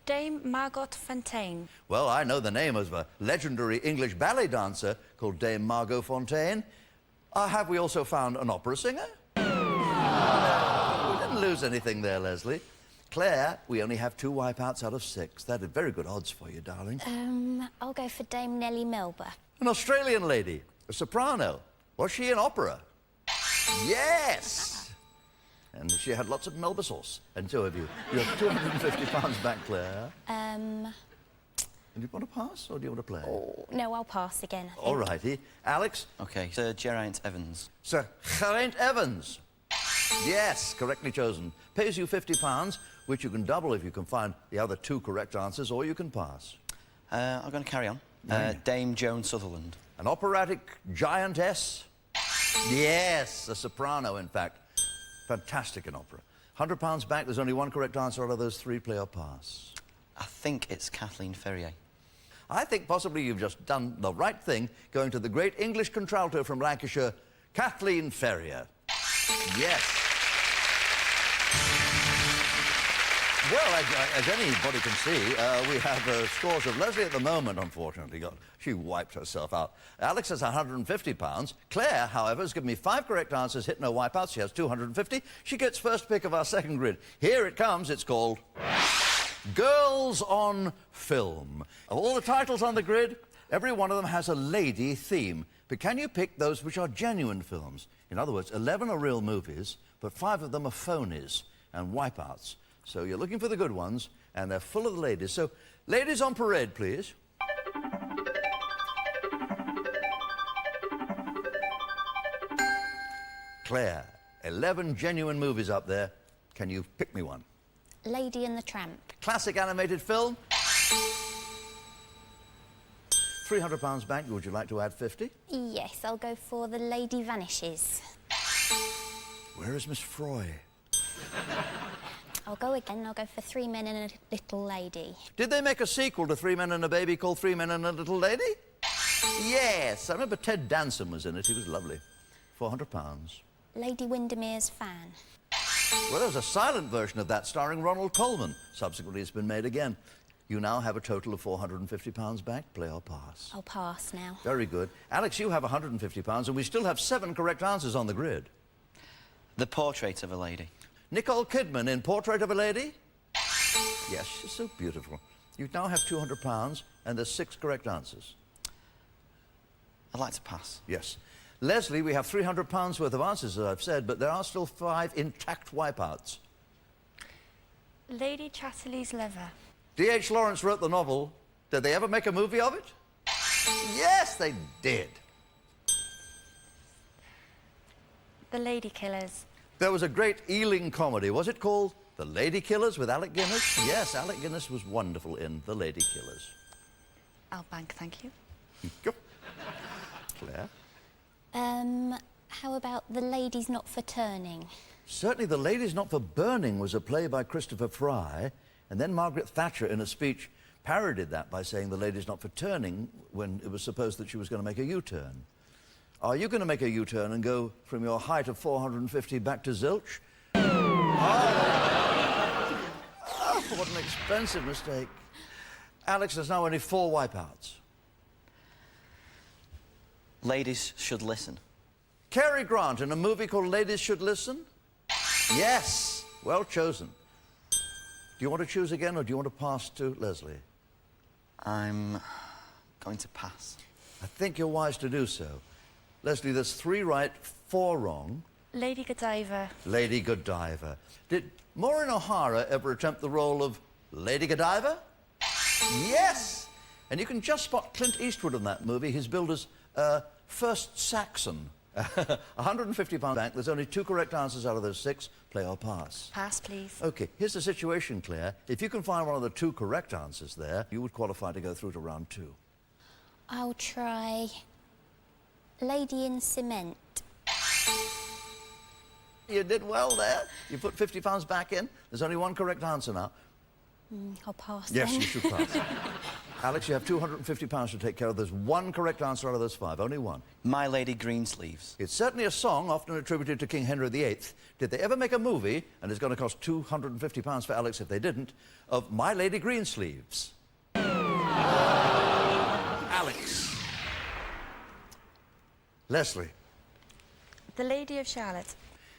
Dame Margot Fontaine. Well, I know the name of a legendary English ballet dancer called Dame Margot Fontaine. Have we also found an opera singer? No, we didn't lose anything there, Leslie. Claire, we only have 2 wipeouts out of 6. That is very good odds for you, darling. I'll go for Dame Nellie Melba. An Australian lady, a soprano. Was she in opera? Yes! And she had lots of Melba sauce. And so have you. You have £250 back, Claire. And you want to pass, or do you want to play? Oh, no, I'll pass again, I think. All righty. Alex? OK, Sir Geraint Evans. Sir Geraint Evans. Yes, correctly chosen. Pays you £50, which you can double if you can find the other 2 correct answers, or you can pass. I'm going to carry on. Dame Joan Sutherland. An operatic giantess? Yes, a soprano, in fact. Fantastic in opera. £100 back. There's only 1 correct answer out of those 3. Play or pass. I think it's Kathleen Ferrier. I think possibly you've just done the right thing, going to the great English contralto from Lancashire, Kathleen Ferrier. Yes. Well, as anybody can see, we have scores of Leslie at the moment, unfortunately. She wiped herself out. Alex has £150. Claire, however, has given me 5 correct answers, hit no wipeouts. She has 250. She gets first pick of our second grid. Here it comes. It's called Girls on Film. Of all the titles on the grid, every one of them has a lady theme. But can you pick those which are genuine films? In other words, 11 are real movies, but 5 of them are phonies and wipeouts. So you're looking for the good ones, and they're full of the ladies. So, ladies on parade, please. Claire, 11 genuine movies up there. Can you pick me one? Lady and the Tramp. Classic animated film. £300 back. Would you like to add 50? Yes, I'll go for The Lady Vanishes. Where is Miss Froy? I'll go again. I'll go for 3 Men and a Little Lady. Did they make a sequel to 3 Men and a Baby called 3 Men and a Little Lady? Yes, I remember Ted Danson was in it. He was lovely. £400. Lady Windermere's Fan. Well, there's a silent version of that starring Ronald Colman. Subsequently, it's been made again. You now have a total of £450 back. Play or pass? I'll pass now. Very good. Alex, you have £150, and we still have 7 correct answers on the grid. The Portrait of a Lady. Nicole Kidman in Portrait of a Lady? Yes, she's so beautiful. You now have £200, and there's 6 correct answers. I'd like to pass. Yes. Leslie, we have £300 worth of answers, as I've said, but there are still 5 intact wipeouts. Lady Chatterley's Liver. D.H. Lawrence wrote the novel. Did they ever make a movie of it? Yes, they did. The Lady Killers. There was a great Ealing comedy. Was it called The Lady Killers with Alec Guinness? Yes, Alec Guinness was wonderful in The Lady Killers. I'll bank, thank you. Claire? How about The Lady's Not for Turning? Certainly The Lady's Not for Burning was a play by Christopher Fry, and then Margaret Thatcher, in a speech, parodied that by saying The Lady's Not for Turning when it was supposed that she was going to make a U-turn. Are you going to make a U-turn and go from your height of 450 back to zilch? Oh, what an expensive mistake. Alex, there's now only 4 wipeouts. Ladies Should Listen. Cary Grant in a movie called Ladies Should Listen? Yes, well chosen. Do you want to choose again, or do you want to pass to Leslie? I'm going to pass. I think you're wise to do so. Leslie, there's 3 right, 4 wrong. Lady Godiva. Lady Godiva. Did Maureen O'Hara ever attempt the role of Lady Godiva? Yes! And you can just spot Clint Eastwood in that movie. He's billed as First Saxon. £150 back. There's only 2 correct answers out of those 6. Play or pass? Pass, please. OK, here's the situation, Claire. If you can find one of the 2 correct answers there, you would qualify to go through to round 2. I'll try Lady in Cement. You did well there. You put £50 back in. There's only 1 correct answer now. I'll pass Yes, then. you should pass. Alex, you have £250 to take care of. There's 1 correct answer out of those 5, only 1. My Lady Greensleeves. It's certainly a song often attributed to King Henry VIII. Did they ever make a movie, and it's going to cost £250 for Alex if they didn't, of My Lady Greensleeves? Alex. Leslie. The Lady of Charlotte.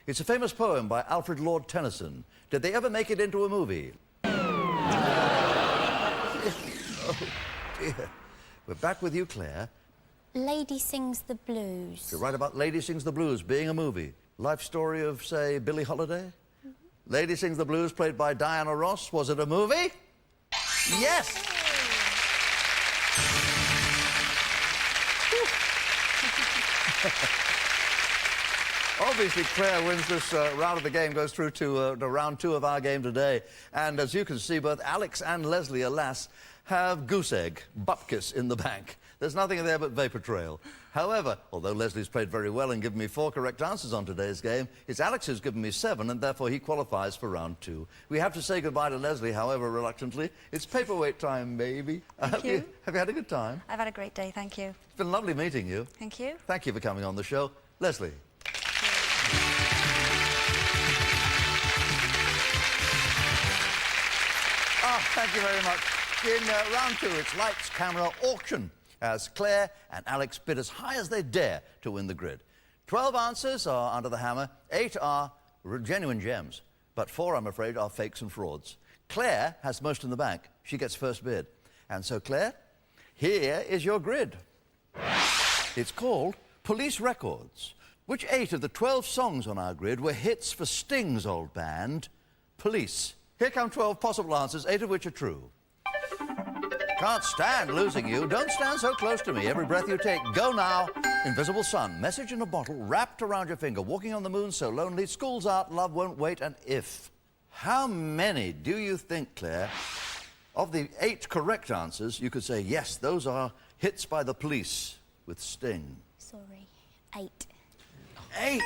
It's a famous poem by Alfred Lord Tennyson. Did they ever make it into a movie? Oh, dear. We're back with you, Claire. Lady Sings the Blues. You're right about Lady Sings the Blues being a movie. Life story of, say, Billie Holiday? Lady Sings the Blues, played by Diana Ross. Was it a movie? Yes! Obviously, Claire wins this round of the game, goes through to round 2 of our game today. And as you can see, both Alex and Leslie, alas, have goose egg, bupkis in the bank. There's nothing there but vapor trail. However, although Leslie's played very well and given me 4 correct answers on today's game, it's Alex who's given me 7, and therefore he qualifies for round 2. We have to say goodbye to Leslie, however, reluctantly. It's paperweight time, baby. Thank you. Have you had a good time? I've had a great day, thank you. It's been lovely meeting you. Thank you. Thank you for coming on the show. Leslie. thank you very much. In round 2, it's lights, camera, auction, as Claire and Alex bid as high as they dare to win the grid. 12 answers are under the hammer, 8 are genuine gems, but 4, I'm afraid, are fakes and frauds. Claire has most in the bank. She gets first bid. And so, Claire, here is your grid. It's called Police Records. Which 8 of the 12 songs on our grid were hits for Sting's old band, Police? Here come 12 possible answers, 8 of which are true. Can't stand losing you. Don't stand so close to me. Every breath you take. Go now. Invisible Sun. Message in a bottle wrapped around your finger. Walking on the moon so lonely. School's out. Love won't wait. And If. How many do you think, Claire, of the 8 correct answers you could say, yes, those are hits by the Police with Sting? Sorry. 8. 8?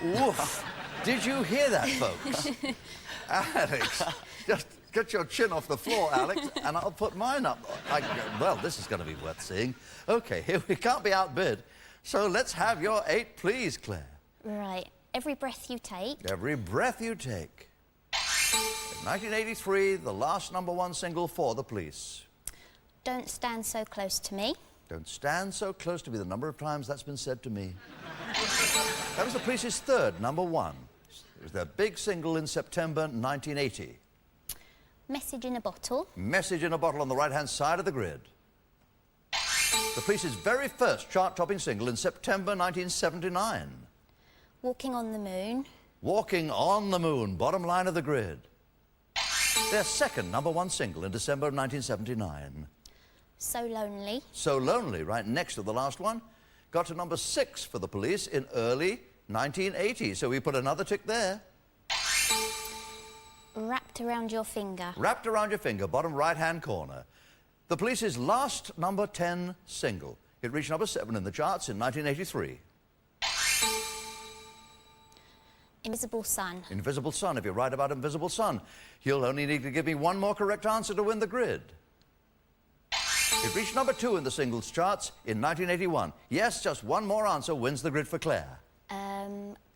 Woof. Did you hear that, folks? Alex, just get your chin off the floor, Alex, and I'll put mine up. Well, this is going to be worth seeing. OK, here we can't be outbid. So let's have your 8, please, Claire. Right. Every breath you take. Every breath you take. In 1983, the last #1 single for the Police. Don't stand so close to me. Don't stand so close to me. The number of times that's been said to me. That was the Police's 3rd #1. It was their big single in September 1980. Message in a bottle. Message in a bottle on the right-hand side of the grid. The Police's very first chart-topping single in September 1979. Walking on the moon. Walking on the Moon, bottom line of the grid. Their second #1 single in December of 1979. So lonely. So Lonely, right next to the last one, got to #6 for the Police in early 1980, so we put another tick there. Wrapped around your finger. Wrapped around your finger, bottom right-hand corner. The Police's last #10 single. It reached #7 in the charts in 1983. Invisible Sun. Invisible Sun. If you're right about Invisible Sun, you'll only need to give me one more correct answer to win the grid. It reached #2 in the singles charts in 1981. Yes, just one more answer wins the grid for Claire.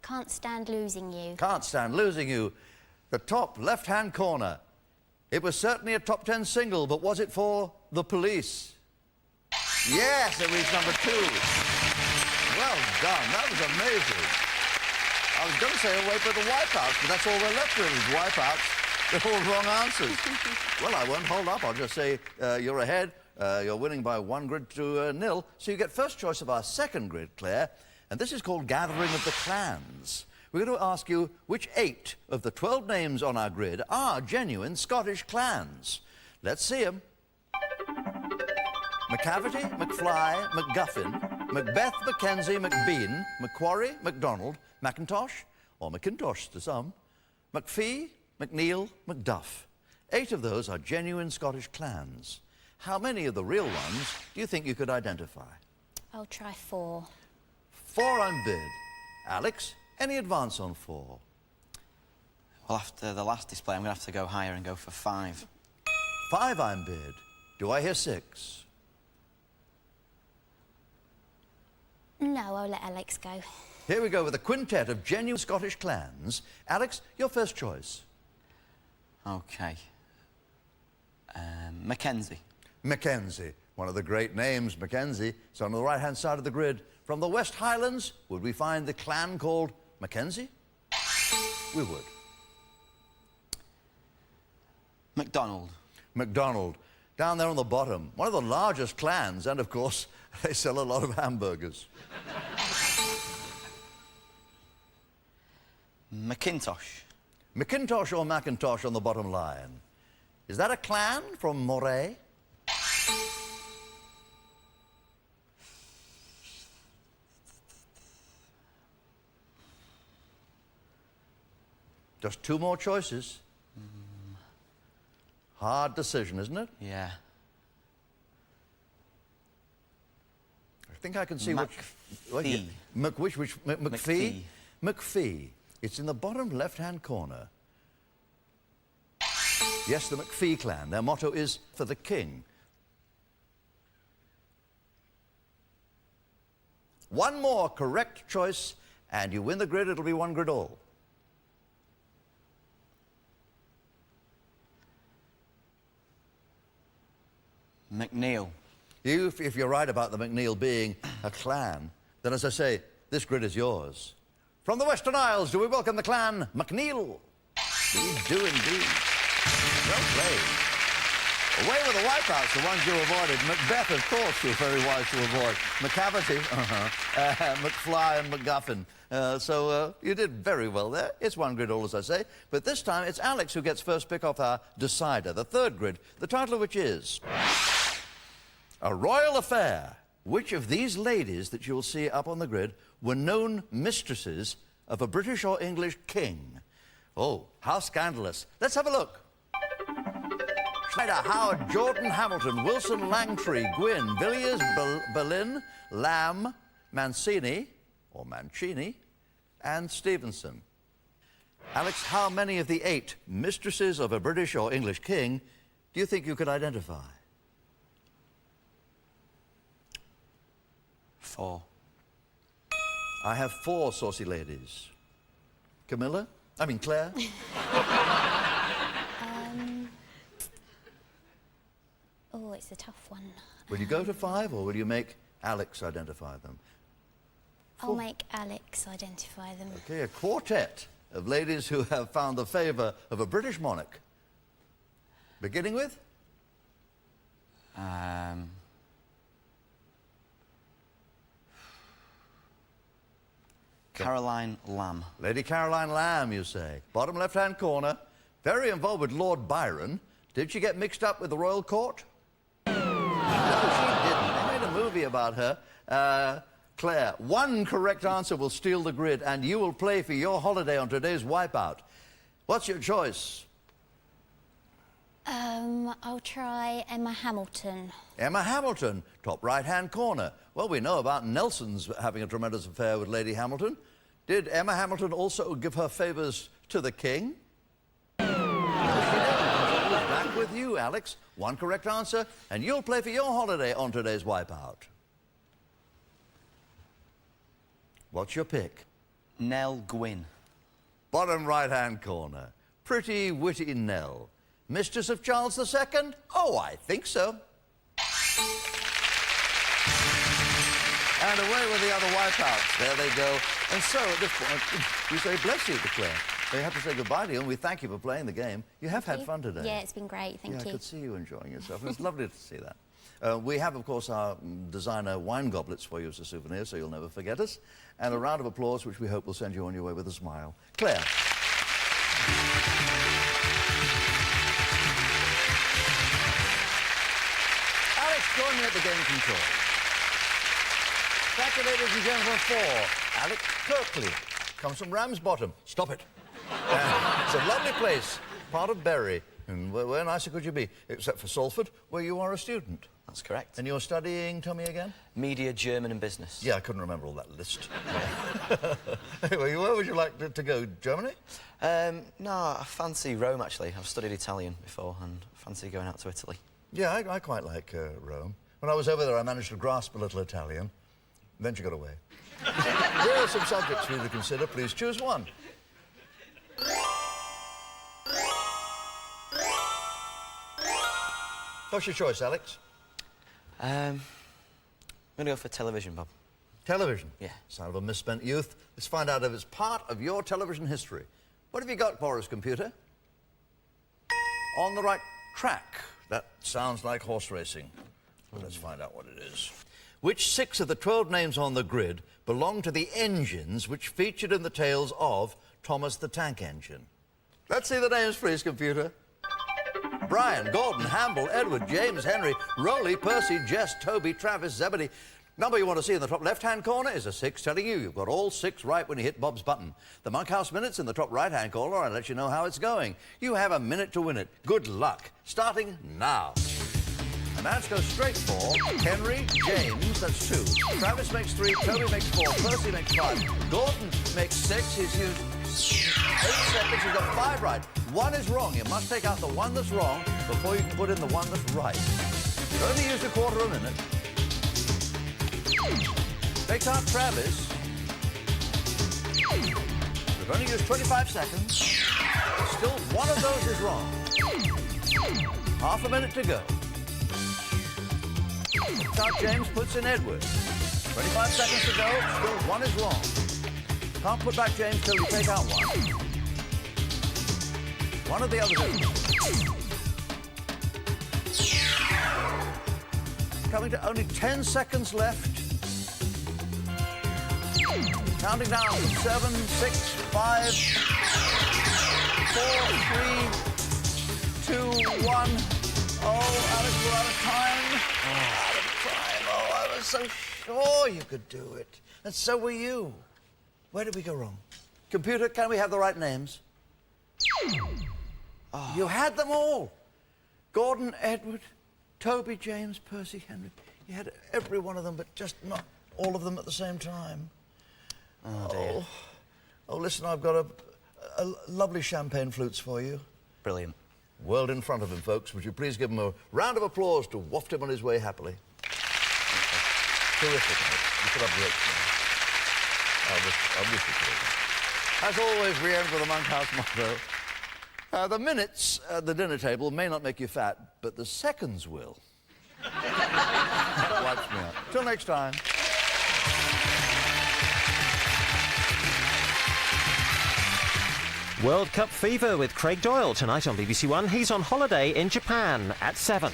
Can't stand losing you. Can't stand losing you. The top left-hand corner. It was certainly a top 10 single, but was it for the Police? Yes, it reached #2. Well done. That was amazing. I was going to say away for the Wipeouts, but that's all we're left with is Wipeouts. They're all wrong answers. Well, I won't hold up. I'll just say you're ahead. You're winning by 1 grid to 0. So you get first choice of our second grid, Claire, and this is called Gathering of the Clans. We're going to ask you which 8 of the 12 names on our grid are genuine Scottish clans. Let's see them. McCavity, McFly, McGuffin, Macbeth, Mackenzie, McBean, Macquarie, MacDonald, Mackintosh, or McIntosh to some, McPhee, McNeil, Macduff. 8 of those are genuine Scottish clans. How many of the real ones do you think you could identify? I'll try 4. 4 on bid. Alex, any advance on 4? Well, after the last display, I'm going to have to go higher and go for 5. 5 on bid. Do I hear 6? No, I'll let Alex go. Here we go with a quintet of genuine Scottish clans. Alex, your first choice. OK. Mackenzie. Mackenzie. One of the great names, Mackenzie. So on the right-hand side of the grid, from the West Highlands, would we find the clan called Mackenzie? We would. MacDonald. MacDonald. Down there on the bottom. One of the largest clans, and of course, they sell a lot of hamburgers. Mackintosh. Mackintosh or Macintosh on the bottom line. Is that a clan from Moray? Just 2 more choices. Hard decision, isn't it? Yeah. I think I can see McPhee. McPhee? McPhee. It's in the bottom left-hand corner. Yes, the McPhee clan. Their motto is, for the king. 1 more correct choice, and you win the grid. It'll be 1 grid all. McNeil. If you're right about the McNeil being a clan, then, as I say, this grid is yours. From the Western Isles, do we welcome the clan McNeil? We do indeed. Well played. Away with the wipeouts, the ones you avoided. Macbeth, of course, you're very wise to avoid. McCavity, McFly and McGuffin. So you did very well there. It's one grid all, as I say. But this time, it's Alex who gets first pick off our decider, the third grid, the title of which is A Royal Affair. Which of these ladies that you'll see up on the grid were known mistresses of a British or English king? Oh, how scandalous. Let's have a look. Schneider, Howard, Jordan, Hamilton, Wilson, Langtree, Gwynn, Villiers, Boleyn, Lamb, Mancini, or Mancini, and Stevenson. Alex, how many of the 8 mistresses of a British or English king do you think you could identify? 4. I have 4 saucy ladies. Claire? Oh, it's a tough one. Will you go to 5, or will you make Alex identify them? I'll make Alex identify them. Okay, a quartet of ladies who have found the favour of a British monarch. Beginning with? Caroline Lamb. Lady Caroline Lamb, you say. Bottom left-hand corner. Very involved with Lord Byron. Did she get mixed up with the royal court? No, she didn't. They made a movie about her. Claire, 1 correct answer will steal the grid, and you will play for your holiday on today's Wipeout. What's your choice? I'll try Emma Hamilton. Emma Hamilton, top right-hand corner. Well, we know about Nelson's having a tremendous affair with Lady Hamilton. Did Emma Hamilton also give her favours to the king? No, she didn't. Back with you, Alex. 1 correct answer, and you'll play for your holiday on today's Wipeout. What's your pick? Nell Gwynn. Bottom right-hand corner. Pretty witty Nell. Mistress of Charles II? Oh, I think so. And away with the other wipeouts. There they go. And so, at this point, you say bless you to Claire. We have to say goodbye to you, and we thank you for playing the game. You have had fun today. Yeah, it's been great, thank you. I could see you enjoying yourself. It was lovely to see that. We have, of course, our designer wine goblets for you as a souvenir, so you'll never forget us. And a round of applause, which we hope will send you on your way with a smile. Claire. Alex, join me at the game control. Thank you, ladies and gentlemen, for Alex Kirkley. Comes from Ramsbottom. Stop it. It's a lovely place, part of Bury. And where nicer could you be? Except for Salford, where you are a student. That's correct. And you're studying, tell me again? Media, German and business. Yeah, I couldn't remember all that list. Anyway, where would you like to go? Germany? No, I fancy Rome, actually. I've studied Italian before and fancy going out to Italy. Yeah, I quite like Rome. When I was over there, I managed to grasp a little Italian. Then she got away. Here are some subjects for you to consider. Please choose one. What's your choice, Alex? I'm going to go for television, Bob. Television? Yeah. Sign of a misspent youth. Let's find out if it's part of your television history. What have you got for us, computer? On the right track. That sounds like horse racing. Well, let's find out what it is. Which 6 of the 12 names on the grid belong to the engines which featured in the tales of Thomas the Tank Engine? Let's see the names, please, computer. Brian, Gordon, Hamble, Edward, James, Henry, Rowley, Percy, Jess, Toby, Travis, Zebedee. Number you want to see in the top left-hand corner is a 6, telling you you've got all 6 right when you hit Bob's button. The Monkhouse Minutes in the top right-hand corner, I'll let you know how it's going. You have a minute to win it. Good luck. Starting now. And that's go straight for Henry, James, that's 2. Travis makes 3, Toby makes 4, Percy makes 5, Gordon makes 6, he's used 8 seconds, he's got 5 right. 1 is wrong, you must take out the one that's wrong before you can put in the one that's right. You've only used a quarter of a minute. Takes out Travis. We've only used 25 seconds. Still, one of those is wrong. Half a minute to go. Start James puts in Edward. 25 seconds to go, still one is wrong. Can't put back James till you take out one. One of the others is. Coming to only 10 seconds left. Counting down from 7, 6, 5, 4, 3, 2, 1. Oh, Alex, we're out of time. Out of time. Oh, I was so sure you could do it. And so were you. Where did we go wrong? Computer, can we have the right names? Oh. You had them all. Gordon, Edward, Toby, James, Percy, Henry. You had every one of them, but just not all of them at the same time. Oh, dear. Oh, listen, I've got a lovely champagne flutes for you. Brilliant. World in front of him, folks. Would you please give him a round of applause to waft him on his way happily? Terrific, mate. You put up great stuff. I wish you could. As always, we end with the Monkhouse motto. The minutes at the dinner table may not make you fat, but the seconds will. That wipes me out. Till next time. World Cup fever with Craig Doyle tonight on BBC One. He's on holiday in Japan at 7.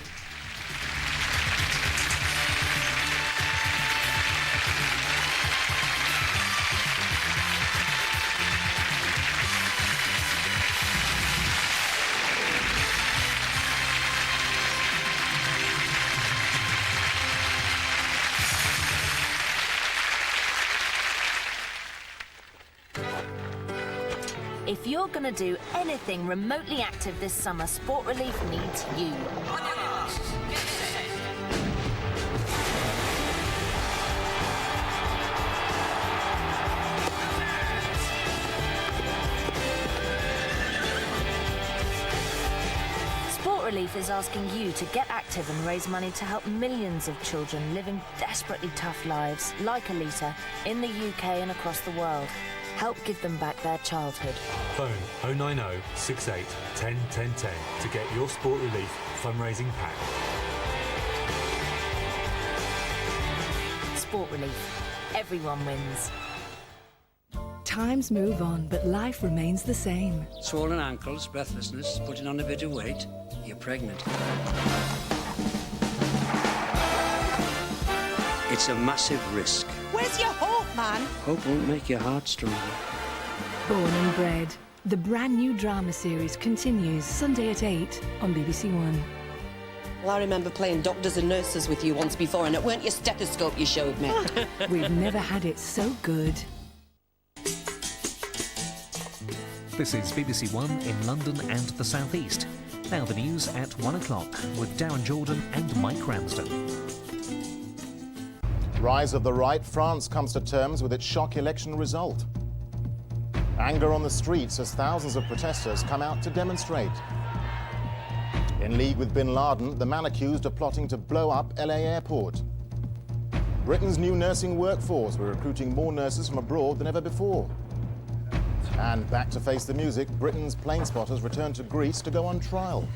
If you're going to do anything remotely active this summer, Sport Relief needs you. Sport Relief is asking you to get active and raise money to help millions of children living desperately tough lives, like Alita, in the UK and across the world. Help give them back their childhood. Phone 090 68 10 10 10 to get your Sport Relief fundraising pack. Sport Relief. Everyone wins. Times move on, but life remains the same. Swollen ankles, breathlessness, putting on a bit of weight. You're pregnant. It's a massive risk. Where's your hope, man? Hope won't make your heart stronger. Born and Bred. The brand new drama series continues Sunday at 8 on BBC One. Well, I remember playing doctors and nurses with you once before, and it weren't your stethoscope you showed me. We've never had it so good. This is BBC One in London and the South East. Now the news at 1 o'clock with Darren Jordan and Mike Ramsden. Rise of the right, France comes to terms with its shock election result. Anger on the streets as thousands of protesters come out to demonstrate. In league with bin Laden, the man accused of plotting to blow up LA airport. Britain's new nursing workforce, we're recruiting more nurses from abroad than ever before. And back to face the music, Britain's plane spotters return to Greece to go on trial.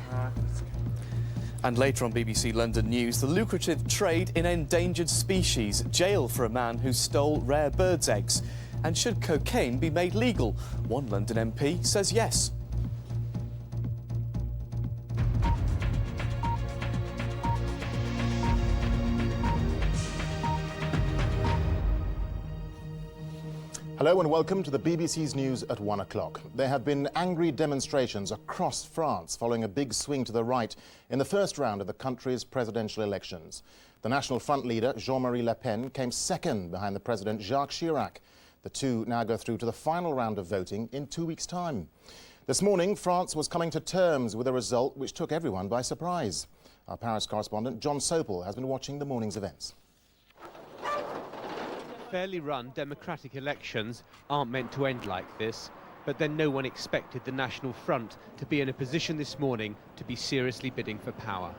And later on BBC London News, the lucrative trade in endangered species, jail for a man who stole rare birds' eggs. And should cocaine be made legal? One London MP says yes. Hello and welcome to the BBC's news at 1 o'clock. There have been angry demonstrations across France following a big swing to the right in the first round of the country's presidential elections. The National Front leader, Jean-Marie Le Pen, came second behind the President Jacques Chirac. The two now go through to the final round of voting in 2 weeks' time. This morning, France was coming to terms with a result which took everyone by surprise. Our Paris correspondent, John Sopel, has been watching the morning's events. Fairly run democratic elections aren't meant to end like this, but then no one expected the National Front to be in a position this morning to be seriously bidding for power.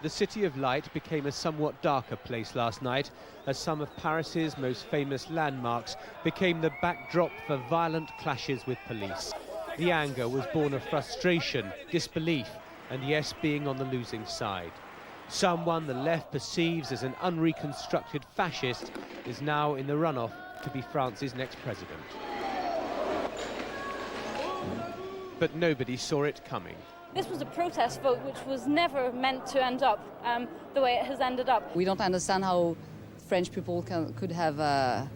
The City of Light became a somewhat darker place last night as some of Paris's most famous landmarks became the backdrop for violent clashes with police. The anger was born of frustration, disbelief, and yes, being on the losing side. Someone the left perceives as an unreconstructed fascist is now in the runoff to be France's next president. But nobody saw it coming. This was a protest vote which was never meant to end up the way it has ended up. We don't understand how French people could have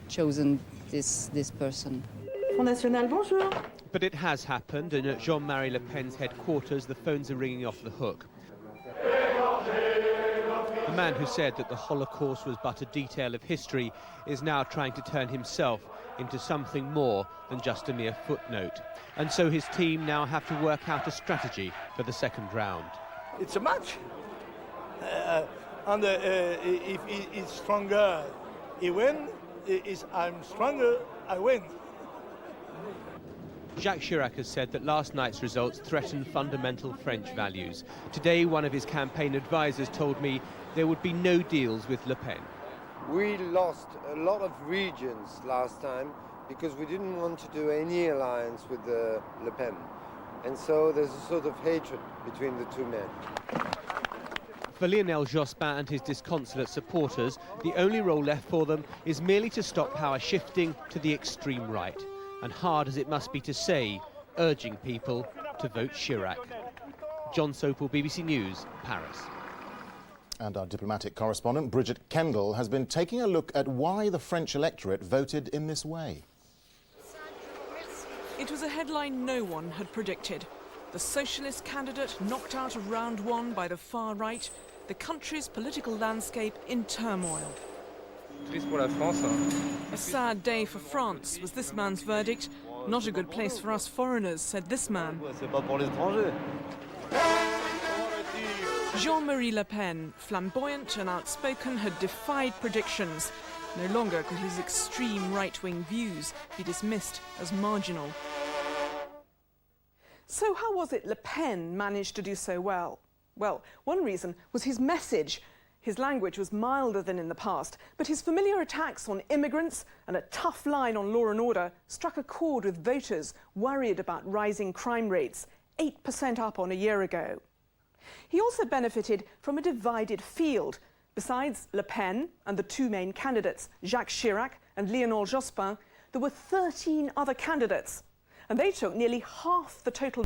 chosen this person. Front National, bonjour. But it has happened, and at Jean-Marie Le Pen's headquarters, the phones are ringing off the hook. The man who said that the Holocaust was but a detail of history is now trying to turn himself into something more than just a mere footnote. And so his team now have to work out a strategy for the second round. It's a match. And if he is stronger, he wins. If I'm stronger, I win. Jacques Chirac has said that last night's results threaten fundamental French values. Today, one of his campaign advisors told me there would be no deals with Le Pen. We lost a lot of regions last time because we didn't want to do any alliance with Le Pen. And so there's a sort of hatred between the two men. For Lionel Jospin and his disconsolate supporters, the only role left for them is merely to stop power shifting to the extreme right. And hard as it must be to say, urging people to vote Chirac. John Sopel, BBC News, Paris. And our diplomatic correspondent, Bridget Kendall, has been taking a look at why the French electorate voted in this way. It was a headline no one had predicted. The socialist candidate knocked out of round one by the far right, the country's political landscape in turmoil. A sad day for France was this man's verdict. Not a good place for us foreigners, said this man. Jean-Marie Le Pen, flamboyant and outspoken, had defied predictions. No longer could his extreme right-wing views be dismissed as marginal. So how was it Le Pen managed to do so well? Well, one reason was his message. His language was milder than in the past, but his familiar attacks on immigrants and a tough line on law and order struck a chord with voters worried about rising crime rates, 8% up on a year ago. He also benefited from a divided field. Besides Le Pen and the two main candidates, Jacques Chirac and Lionel Jospin, there were 13 other candidates, and they took nearly half the total